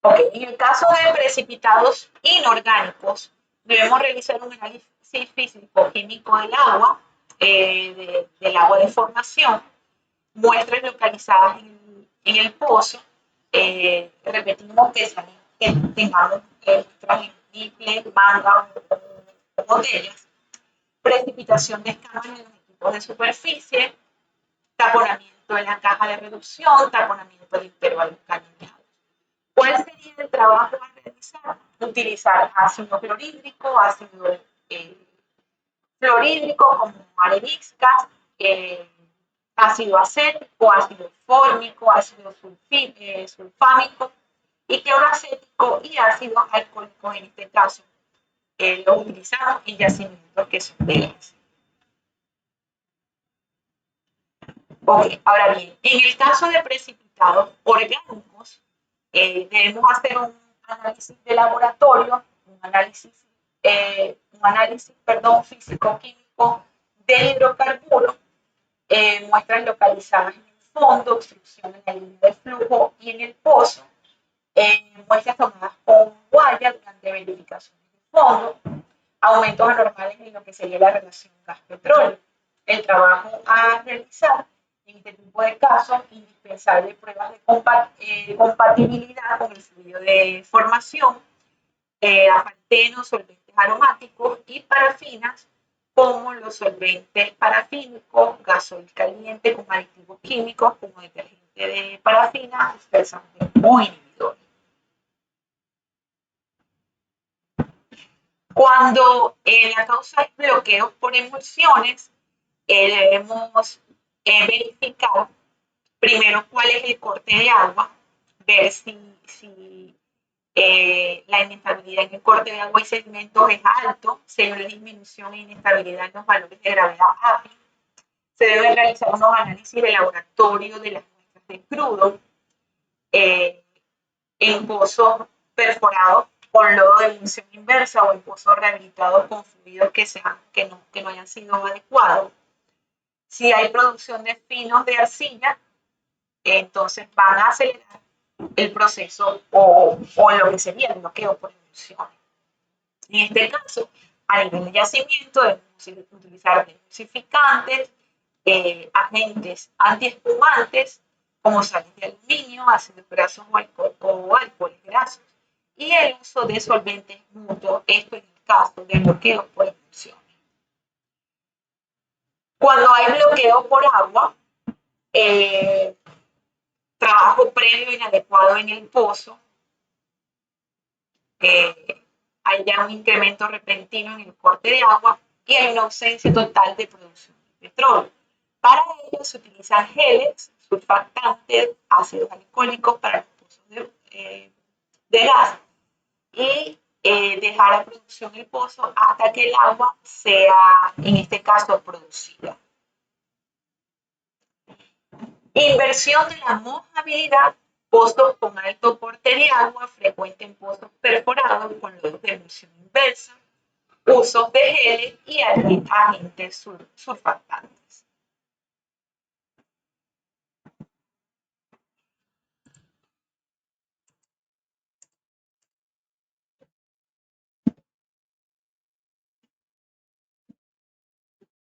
Okay. En el caso de precipitados inorgánicos, debemos realizar un análisis físico-químico del agua, del agua de formación, muestras localizadas en el pozo, repetimos que tengamos muestras en niples, mangas o botellas, precipitación de escamas en los equipos de superficie, taponamiento en la caja de reducción, taponamiento de intervalos cañoneados. ¿Cuál sería el trabajo a realizar? utilizar ácido clorhídrico, ácido fluorhídrico como areniscas, ácido acético, ácido fórmico, ácido sulfámico y cloracético y ácidos alcohólicos en este caso. Los utilizamos en yacimientos que son de gas. Ok, ahora bien, en el caso de precipitados orgánicos, debemos hacer un análisis de laboratorio, un análisis físico-químico del hidrocarburo, muestras localizadas en el fondo, obstrucción en la línea de flujo y en el pozo, muestras tomadas con guaya durante verificaciones de fondo, aumentos anormales en lo que sería la relación gas-petróleo. El trabajo a realizar en este tipo de casos, indispensable pruebas de compatibilidad con el fluido de formación, afantenos, solventes aromáticos y parafinas, como los solventes parafínicos, gasoil caliente con aditivos químicos como detergente de parafina, dispersantes o inhibidores. Cuando la causa es bloqueos por emulsiones, debemos verificar primero cuál es el corte de agua, ver si la inestabilidad en el corte de agua y sedimentos es alto, si hay una disminución en inestabilidad en los valores de gravedad API. Se deben realizar unos análisis de laboratorio de las muestras de crudo en pozos perforados con lodo de emulsión inversa o en pozos rehabilitados con fluidos que no hayan sido adecuados. Si hay producción de finos de arcilla, entonces van a acelerar el proceso o lo que sería el bloqueo por emulsiones. En este caso, a nivel de yacimiento, debemos utilizar emulsificantes, agentes antiespumantes, como sales de aluminio, ácidos grasos o alcoholes grasos, y el uso de solventes mutuos, esto en el caso de bloqueo por emulsiones. Cuando hay bloqueo por agua, trabajo previo inadecuado en el pozo, hay ya un incremento repentino en el corte de agua y hay una ausencia total de producción de petróleo. Para ello se utilizan geles, surfactantes, ácidos alcohólicos para los pozos de gas y dejar a producción el pozo hasta que el agua sea, en este caso, producida. Inversión de la mojabilidad, pozos con alto porte de agua, frecuente en pozos perforados con lodos de emulsión inversa, usos de geles y agentes surfactantes.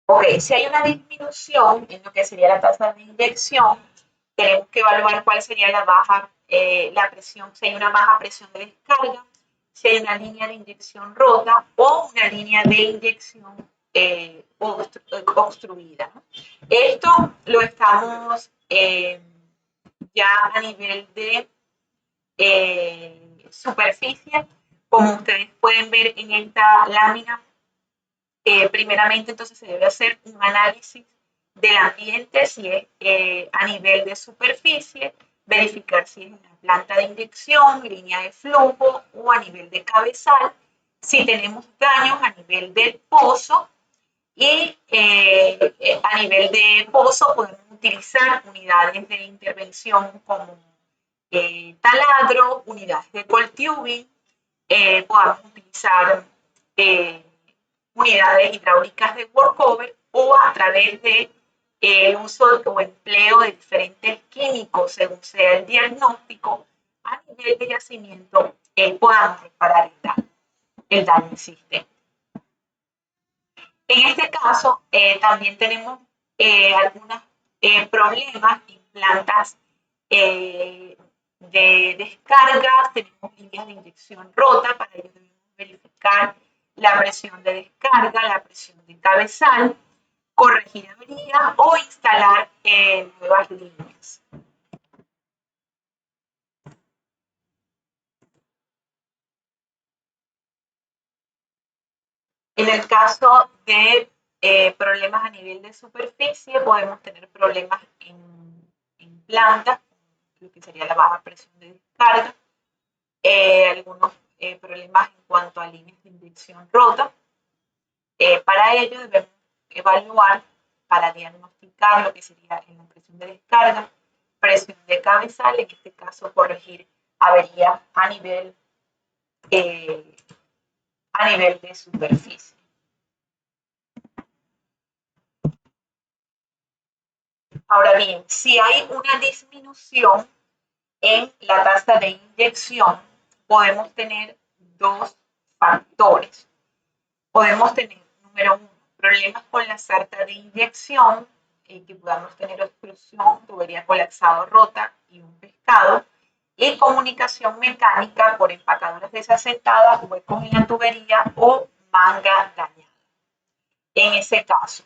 Ok, si hay una disminución en lo que sería la tasa de inyección, tenemos que evaluar cuál sería la presión, si hay una baja presión de descarga, si hay una línea de inyección rota o una línea de inyección obstruida, ¿no? Esto lo estamos ya a nivel de superficie, como ustedes pueden ver en esta lámina. Primeramente, entonces, se debe hacer un análisis del ambiente, si es a nivel de superficie, verificar si es una planta de inyección, línea de flujo o a nivel de cabezal, si tenemos daños a nivel del pozo y a nivel de pozo podemos utilizar unidades de intervención como taladro, unidades de cold tubing, podamos utilizar unidades hidráulicas de workover o a través de uso o empleo de diferentes químicos según sea el diagnóstico a nivel de yacimiento, podamos reparar el daño existente. En este caso, también tenemos algunos problemas en plantas de descargas, tenemos líneas de inyección rota, para ello debemos verificar la presión de descarga, la presión de cabezal, corregir averías o instalar nuevas líneas. En el caso de problemas a nivel de superficie, podemos tener problemas en plantas, lo que sería la baja presión de descarga, algunos problemas en cuanto a líneas de inyección rotas. Para ello debemos evaluar para diagnosticar lo que sería en la presión de descarga, presión de cabezal, en este caso corregir averías eh, a nivel de superficie. Ahora bien, si hay una disminución en la tasa de inyección, podemos tener dos factores. Podemos tener, número uno, problemas con la sarta de inyección, que podamos tener obstrucción, tubería colapsada rota y un pescado, y comunicación mecánica por empacaduras desacetadas, huecos en la tubería o manga dañada. En ese caso,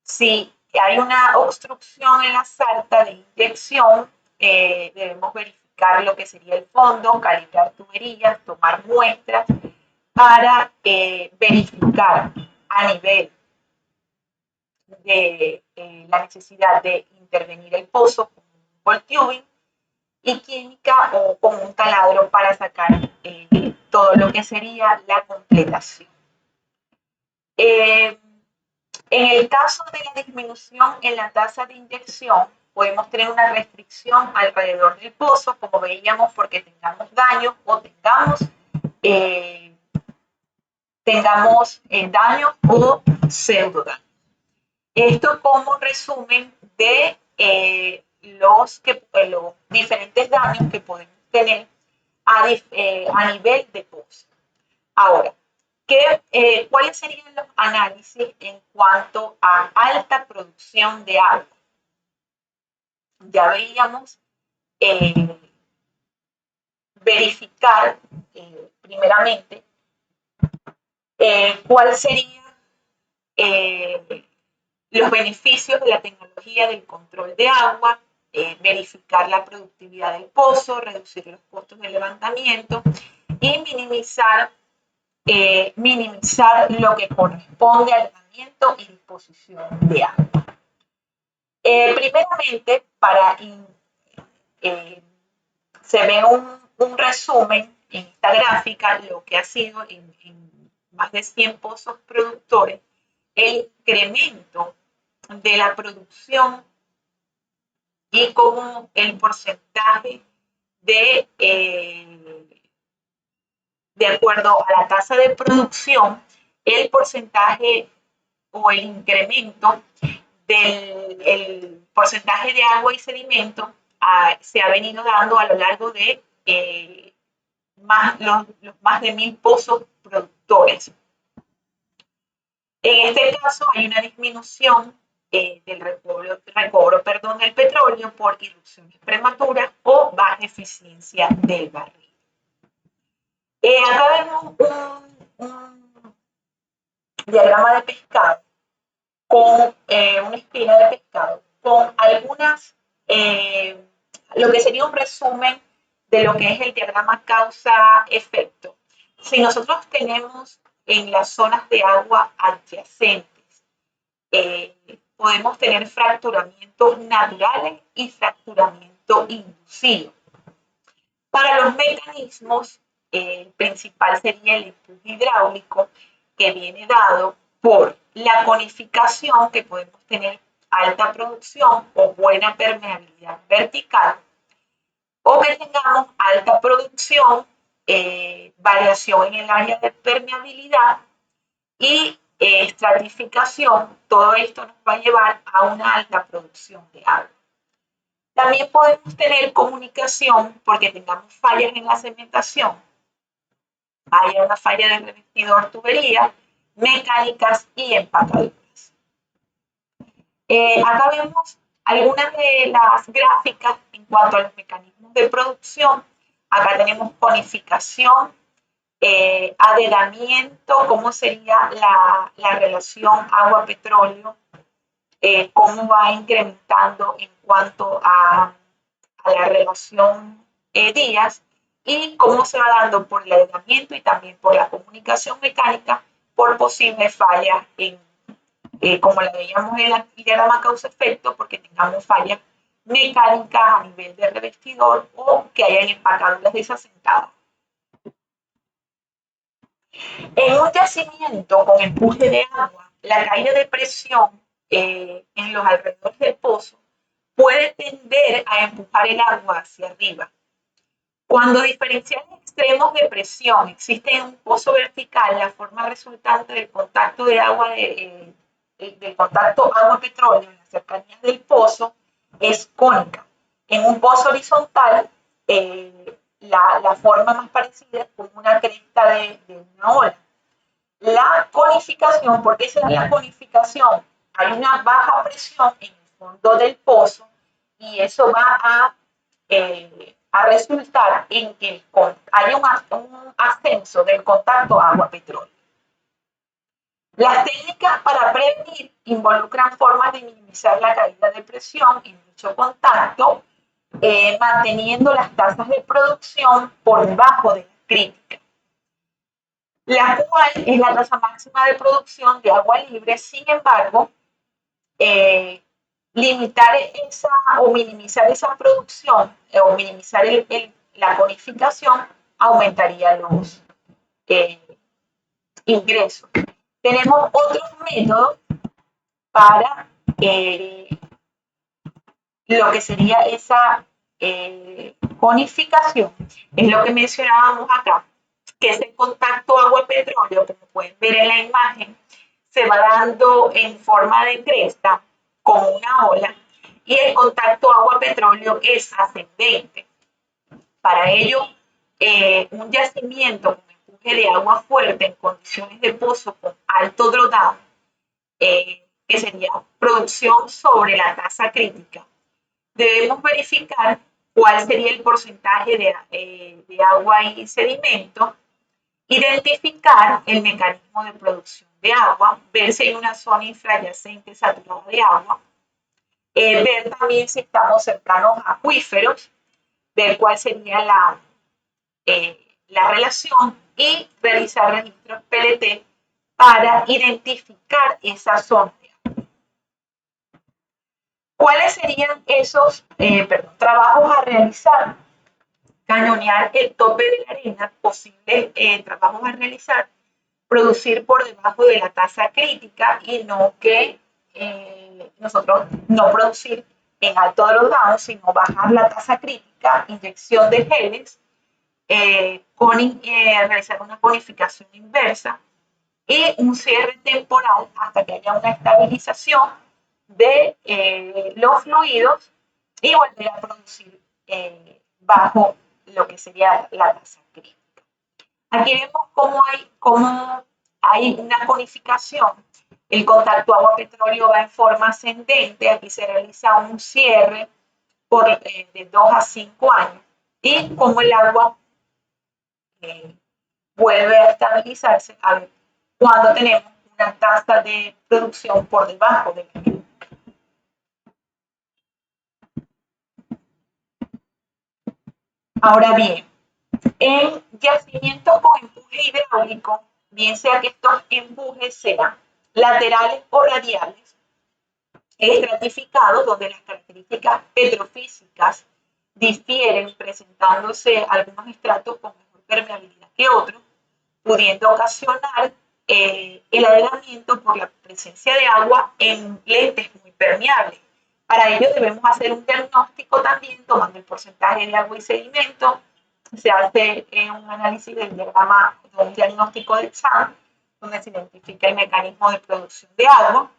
si hay una obstrucción en la sarta de inyección, debemos verificar lo que sería el fondo, calibrar tuberías, tomar muestras para verificar a nivel de la necesidad de intervenir el pozo con un ball tubing y química o con un taladro para sacar todo lo que sería la completación. En el caso de la disminución en la tasa de inyección, podemos tener una restricción alrededor del pozo, como veíamos, porque tengamos daño o tengamos daño o pseudo daño. Esto como resumen de los diferentes daños que podemos tener a nivel de pozo. Ahora, ¿cuáles serían los análisis en cuanto a alta producción de agua? Ya veíamos verificar primeramente cuáles serían los beneficios de la tecnología del control de agua, verificar la productividad del pozo, reducir los costos de levantamiento y minimizar lo que corresponde al tratamiento y disposición de agua. Primeramente, se ve un resumen en esta gráfica, lo que ha sido en más de 100 pozos productores, el incremento de la producción y como el porcentaje de acuerdo a la tasa de producción, el porcentaje o el incremento del porcentaje de agua y sedimento se ha venido dando a lo largo de los más de 1000 pozos productores. En este caso hay una disminución del recobro del petróleo por irrupciones prematuras o baja eficiencia del barril. Acá vemos un diagrama de pescado con una espina de pescado con algunas, lo que sería un resumen de lo que es el diagrama causa-efecto. Si nosotros tenemos en las zonas de agua adyacentes, podemos tener fracturamientos naturales y fracturamiento inducido. Para los mecanismos, el principal sería el empuje hidráulico, que viene dado por la conificación, que podemos tener alta producción o buena permeabilidad vertical, o que tengamos alta producción, variación en el área de permeabilidad y estratificación. Todo esto nos va a llevar a una alta producción de agua. También podemos tener comunicación porque tengamos fallas en la cementación. Hay una falla de revestidor, tubería, mecánicas y empacaduras. Acá vemos algunas de las gráficas en cuanto a los mecanismos de producción. Acá tenemos conificación, adheramiento, cómo sería la relación agua-petróleo, cómo va incrementando en cuanto a la relación días y cómo se va dando por el adheramiento y también por la comunicación mecánica, por posibles fallas como la veíamos en el diagrama causa-efecto, porque tengamos fallas mecánicas a nivel de revestidor o que hayan empacaduras desasentadas. En un yacimiento con empuje de agua, la caída de presión en los alrededores del pozo puede tender a empujar el agua hacia arriba. Cuando diferenciales extremos de presión existen en un pozo vertical, la forma resultante del contacto de agua del contacto agua-petróleo en las cercanías del pozo es cónica. En un pozo horizontal, la forma más parecida es como una cresta de una ola. La conificación, ¿por qué se da la conificación? Hay una baja presión en el fondo del pozo y eso va a resultar en que hay un ascenso del contacto agua-petróleo. Las técnicas para prevenir involucran formas de minimizar la caída de presión en dicho contacto, manteniendo las tasas de producción por debajo de la crítica, la cual es la tasa máxima de producción de agua libre. Sin embargo, limitar esa o minimizar esa producción o minimizar la conificación aumentaría los ingresos. Tenemos otros métodos para lo que sería esa conificación, es lo que mencionábamos acá, que ese contacto agua-petróleo, como pueden ver en la imagen, se va dando en forma de cresta, como una ola, y el contacto agua-petróleo es ascendente. Para ello, un yacimiento con empuje de agua fuerte en condiciones de pozo con alto drawdown, que sería producción sobre la tasa crítica, debemos verificar cuál sería el porcentaje de agua y sedimento, identificar el mecanismo de producción de agua, ver si hay una zona infrayacente saturada de agua, ver también si estamos cercanos a acuíferos, ver cuál sería la relación y realizar registros PLT para identificar esa zona. ¿Cuáles serían esos trabajos a realizar? Cañonear el tope de la arena, posibles trabajos a realizar, producir por debajo de la tasa crítica y no que nosotros no producir en alto drawdown, sino bajar la tasa crítica, inyección de geles, realizar una conificación inversa y un cierre temporal hasta que haya una estabilización de los fluidos y volver a producir bajo lo que sería la tasa crítica. Aquí vemos cómo hay una conificación. El contacto agua-petróleo va en forma ascendente. Aquí se realiza un cierre de 2 a 5 años y como el agua vuelve a estabilizarse cuando tenemos una tasa de producción por debajo de la crítica. Ahora bien, en yacimientos con empuje hidráulico, bien sea que estos empujes sean laterales o radiales, estratificados, donde las características petrofísicas difieren, presentándose algunos estratos con mejor permeabilidad que otros, pudiendo ocasionar el anegamiento por la presencia de agua en lentes muy permeables. Para ello debemos hacer un diagnóstico también tomando el porcentaje de agua y sedimento. Se hace un análisis del diagrama de un diagnóstico del SAN, donde se identifica el mecanismo de producción de agua,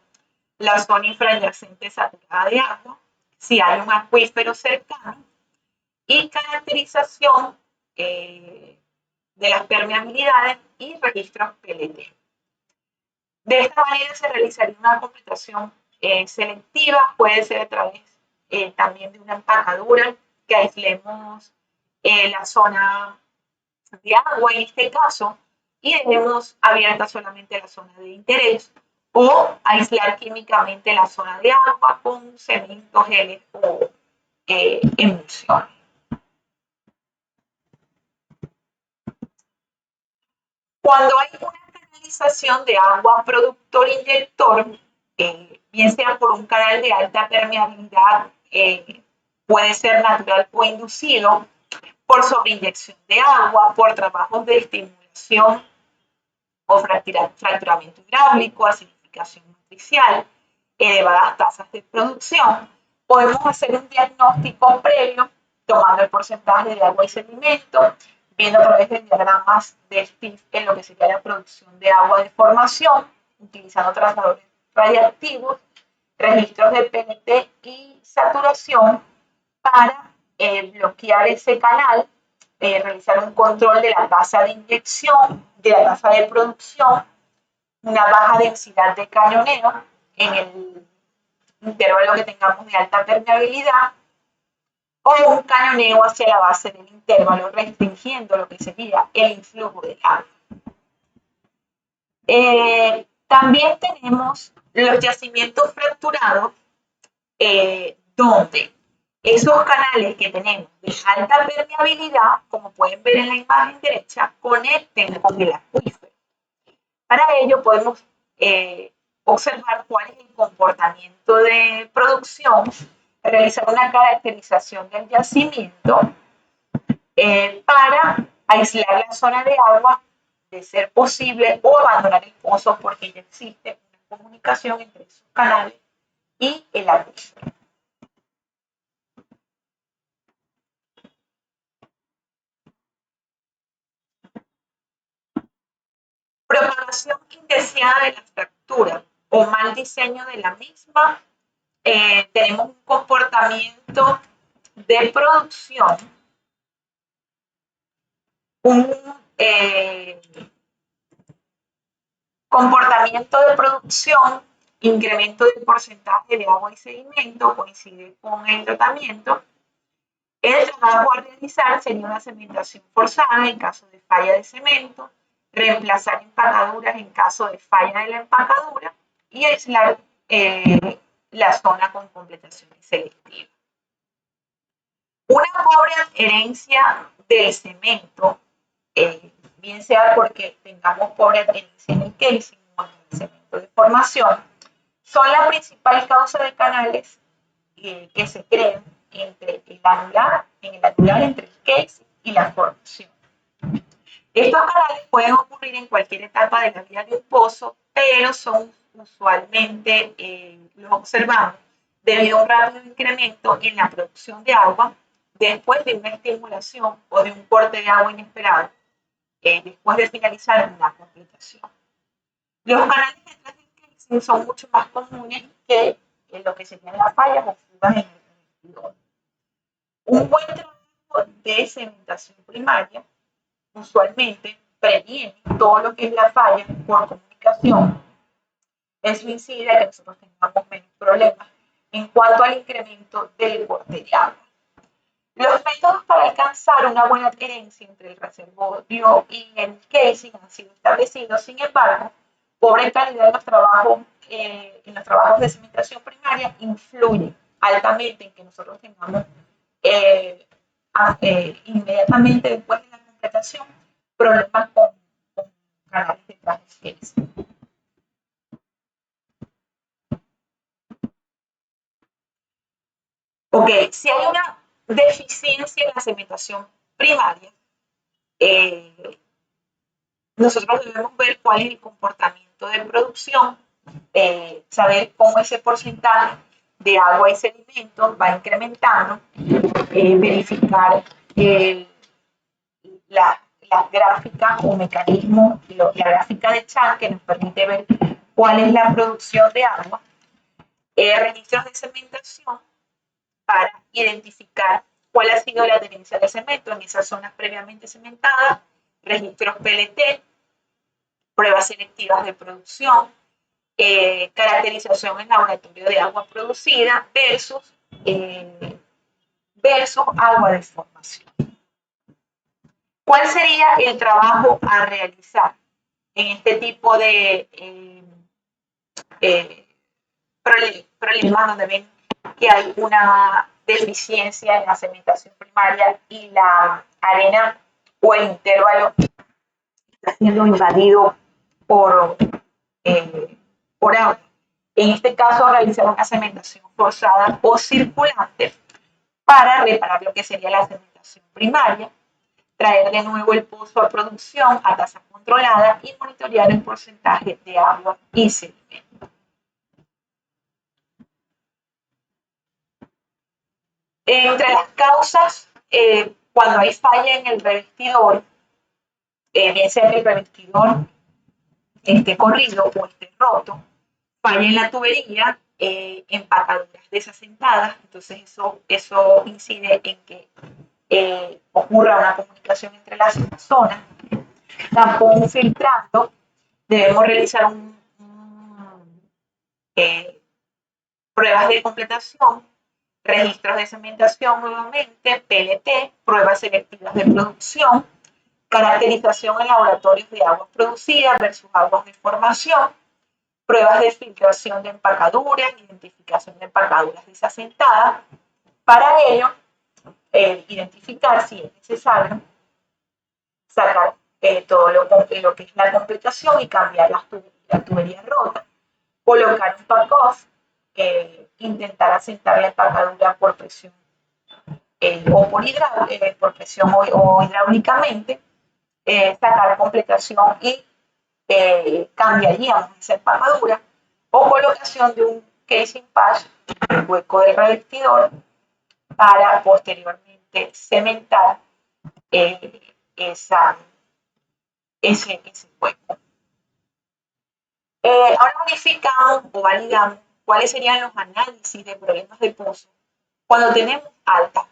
la zona infrayacente saturada de agua, si hay un acuífero cercano y caracterización de las permeabilidades y registros PLT. De esta manera se realizaría una computación selectiva, puede ser a través también de una empacadura, que aislemos la zona de agua en este caso y dejemos abierta solamente la zona de interés, o aislar químicamente la zona de agua con cemento, geles o emulsiones. Cuando hay una utilización de agua productor-inyector, bien sea por un canal de alta permeabilidad, puede ser natural o inducido, por sobreinyección de agua, por trabajos de estimulación o fracturamiento hidráulico, acidificación matricial, elevadas tasas de producción. Podemos hacer un diagnóstico previo tomando el porcentaje de agua y sedimento, viendo a través de diagramas de STIF en lo que sería la producción de agua de formación, utilizando trazadores radiactivos, registros de PNT y saturación para bloquear ese canal, realizar un control de la tasa de inyección, de la tasa de producción, una baja densidad de cañoneo en el intervalo que tengamos de alta permeabilidad, o un cañoneo hacia la base del intervalo, restringiendo lo que sería el influjo del agua. También tenemos los yacimientos fracturados, donde esos canales que tenemos de alta permeabilidad, como pueden ver en la imagen derecha, conecten con el acuífero. Para ello podemos observar cuál es el comportamiento de producción, realizar una caracterización del yacimiento para aislar la zona de agua, de ser posible, o abandonar el pozo porque ya existe una comunicación entre esos canales y el acuífero. Propagación indeseada de la fractura o mal diseño de la misma. Tenemos un comportamiento de producción, incremento del porcentaje de agua y sedimento, coincide con el tratamiento. El trabajo a realizar sería una cementación forzada en caso de falla de cemento, reemplazar empacaduras en caso de falla de la empacadura y aislar la zona con completaciones selectivas. Una pobre adherencia del cemento, bien sea porque tengamos pobre adherencia en el casing o en el cemento de formación, son la principal causa de canales que se crean entre el anular entre el casing y la formación. Estos canales pueden ocurrir en cualquier etapa de la vida de un pozo, pero son usualmente, los observamos debido a un rápido incremento en la producción de agua después de una estimulación o de un corte de agua inesperado, después de finalizar una completación. Los canales detrás del casing son mucho más comunes que lo que serían las fallas o fugas en el revestidor. Un buen trabajo de cementación primaria usualmente previene todo lo que es la falla por comunicación. Eso incide a que nosotros tengamos menos problemas en cuanto al incremento del corte de agua. Los métodos para alcanzar una buena adherencia entre el reservorio y el casing han sido establecidos. Sin embargo, pobre calidad en los trabajos de cementación primaria influye altamente en que nosotros tengamos inmediatamente después de la completación problemas con canales detrás del casing. Ok, si hay una deficiencia en la cementación primaria, nosotros debemos ver cuál es el comportamiento de producción, saber cómo ese porcentaje de agua y sedimentos va incrementando, verificar la gráfica o mecanismo, la gráfica de Chan que nos permite ver cuál es la producción de agua, registros de cementación para identificar cuál ha sido la adherencia de cemento en esas zonas previamente cementadas, registros PLT, pruebas selectivas de producción, caracterización en laboratorio de agua producida versus agua de formación. ¿Cuál sería el trabajo a realizar en este tipo de problemas donde ven que hay una deficiencia en la cementación primaria y la arena o el intervalo está siendo invadido por agua. En este caso, realizar una cementación forzada o circulante para reparar lo que sería la cementación primaria, traer de nuevo el pozo a producción a tasa controlada y monitorear el porcentaje de agua y sedimento. Entre las causas, cuando hay falla en el revestidor, bien sea que el revestidor esté corrido o esté roto, falla en la tubería, empacaduras desasentadas, entonces eso incide en que ocurra una comunicación entre las zonas. Tampón filtrando, debemos realizar pruebas de completación, registros de cementación nuevamente, PLT, pruebas selectivas de producción, caracterización en laboratorios de aguas producidas versus aguas de formación, pruebas de filtración de empacaduras, identificación de empacaduras desasentadas. Para ello, identificar si es necesario sacar todo lo que es la completación y cambiar las tuberías rotas, colocar un pack-off, intentar asentar la empacadura por presión o por presión o hidráulicamente, sacar completación y cambiaríamos esa empacadura o colocación de un casing patch en el hueco del revestidor para posteriormente cementar ese hueco. Ahora verificamos o validamos cuáles serían los análisis de problemas de pozo cuando tenemos alta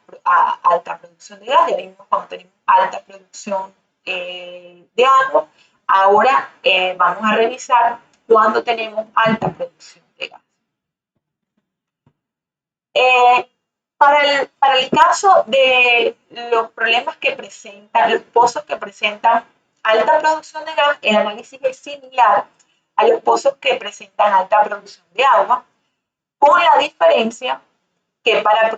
producción de gas, ya vimos cuando tenemos alta producción de agua. Ahora vamos a revisar cuando tenemos alta producción de gas. Para el caso de los problemas que presentan, los pozos que presentan alta producción de gas, el análisis es similar a los pozos que presentan alta producción de agua, con la diferencia que para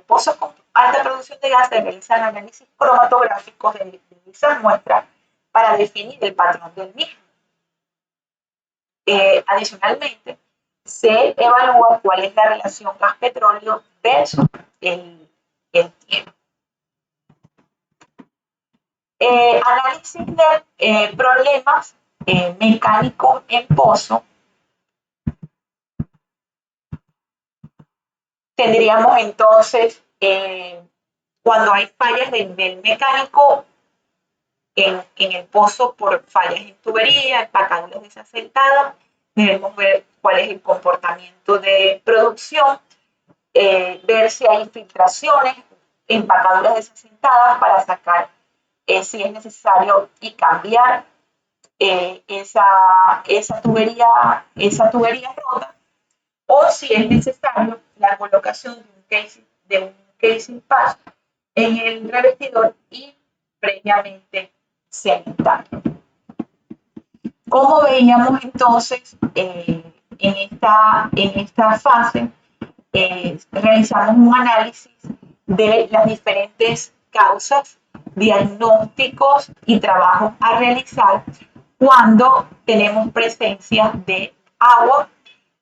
pozos con alta producción de gas se realizan análisis cromatográficos de diversas muestras para definir el patrón del mismo. Adicionalmente, se evalúa cuál es la relación gas-petróleo versus el tiempo. Análisis de problemas mecánicos en pozo. Tendríamos entonces, cuando hay fallas de nivel mecánico en el pozo por fallas en tubería, empacaduras desasentadas, debemos ver cuál es el comportamiento de producción, ver si hay infiltraciones, empacaduras desasentadas para sacar si es necesario y cambiar esa tubería rota, o si es necesario la colocación de un casing patch en el revestidor y previamente cementar. Como veíamos entonces en esta fase, realizamos un análisis de las diferentes causas, diagnósticos y trabajos a realizar cuando tenemos presencia de agua,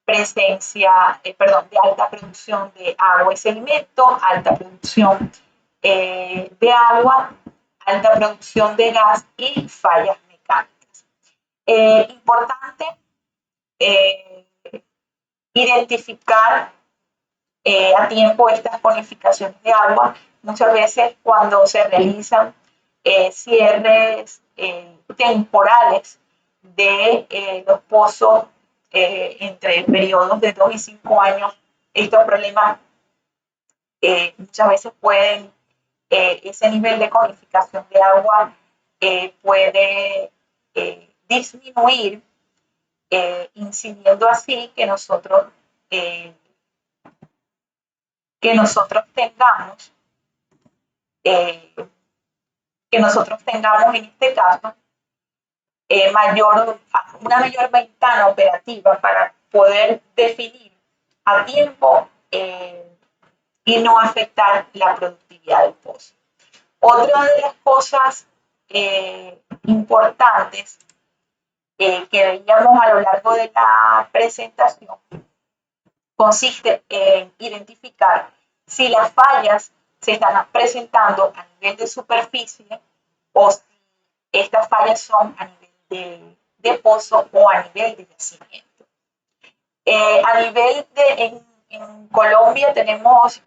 de alta producción de agua y sedimento, alta producción de agua, alta producción de gas y fallas mecánicas. Importante identificar a tiempo estas bonificaciones de agua. Muchas veces cuando se realizan cierres temporales de los pozos entre periodos de 2 y 5 años, estos problemas muchas veces pueden, ese nivel de codificación de agua puede disminuir, incidiendo así que nosotros tengamos en este caso una mayor ventana operativa para poder definir a tiempo y no afectar la productividad del pozo. Otra de las cosas importantes que veíamos a lo largo de la presentación consiste en identificar si las fallas se están presentando a nivel de superficie o si estas fallas son a nivel de pozo o a nivel de yacimiento. A nivel en Colombia tenemos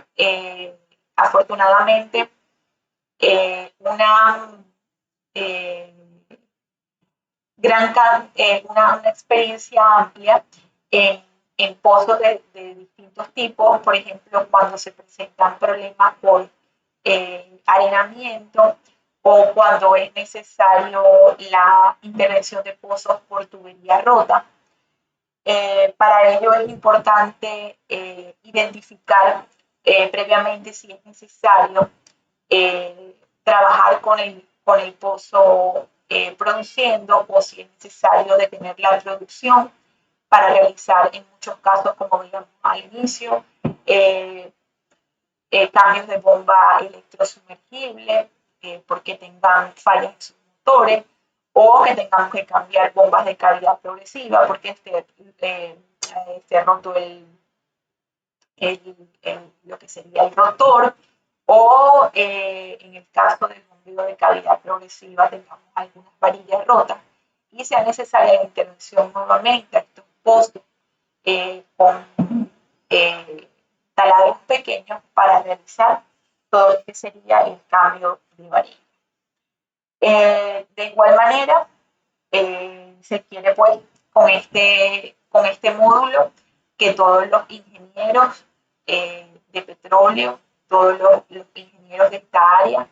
afortunadamente una una experiencia amplia en pozos de distintos tipos, por ejemplo, cuando se presentan problemas por arenamiento o cuando es necesario la intervención de pozos por tubería rota. Para ello es importante identificar previamente si es necesario trabajar con el pozo produciendo o si es necesario detener la producción para realizar en muchos casos, como veíamos al inicio, cambios de bomba electrosumergible porque tengan fallas en sus motores o que tengamos que cambiar bombas de calidad progresiva porque esté roto lo que sería el rotor o en el caso del bombeo de calidad progresiva tengamos algunas varillas rotas y sea necesaria la intervención nuevamente a estos pozos con taladros pequeños para realizar todo lo que sería el cambio de varilla. De igual manera, se quiere pues con este módulo que todos los ingenieros de petróleo, todos los ingenieros de esta área,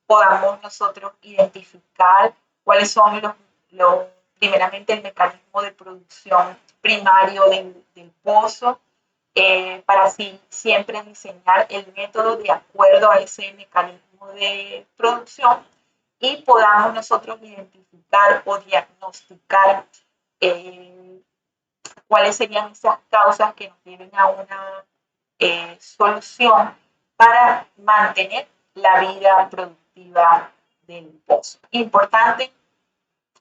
podamos nosotros identificar cuáles son primeramente el mecanismo de producción primario del pozo, para así siempre diseñar el método de acuerdo a ese mecanismo de producción y podamos nosotros identificar o diagnosticar cuáles serían esas causas que nos lleven a una solución para mantener la vida productiva del pozo. Importante,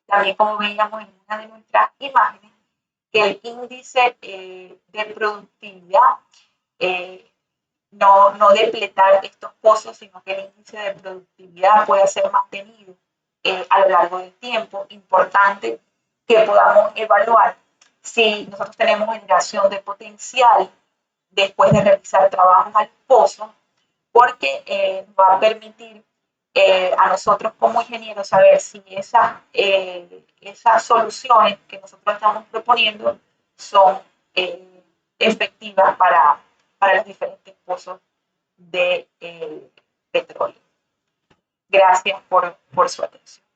también como veíamos en una de nuestras imágenes, que el índice de productividad no depletar estos pozos, sino que el índice de productividad pueda ser mantenido a lo largo del tiempo. Importante que podamos evaluar si nosotros tenemos generación de potencial después de realizar trabajos al pozo, porque va a permitir a nosotros como ingenieros saber si esas soluciones que nosotros estamos proponiendo son efectivas para los diferentes pozos de petróleo. Gracias por su atención.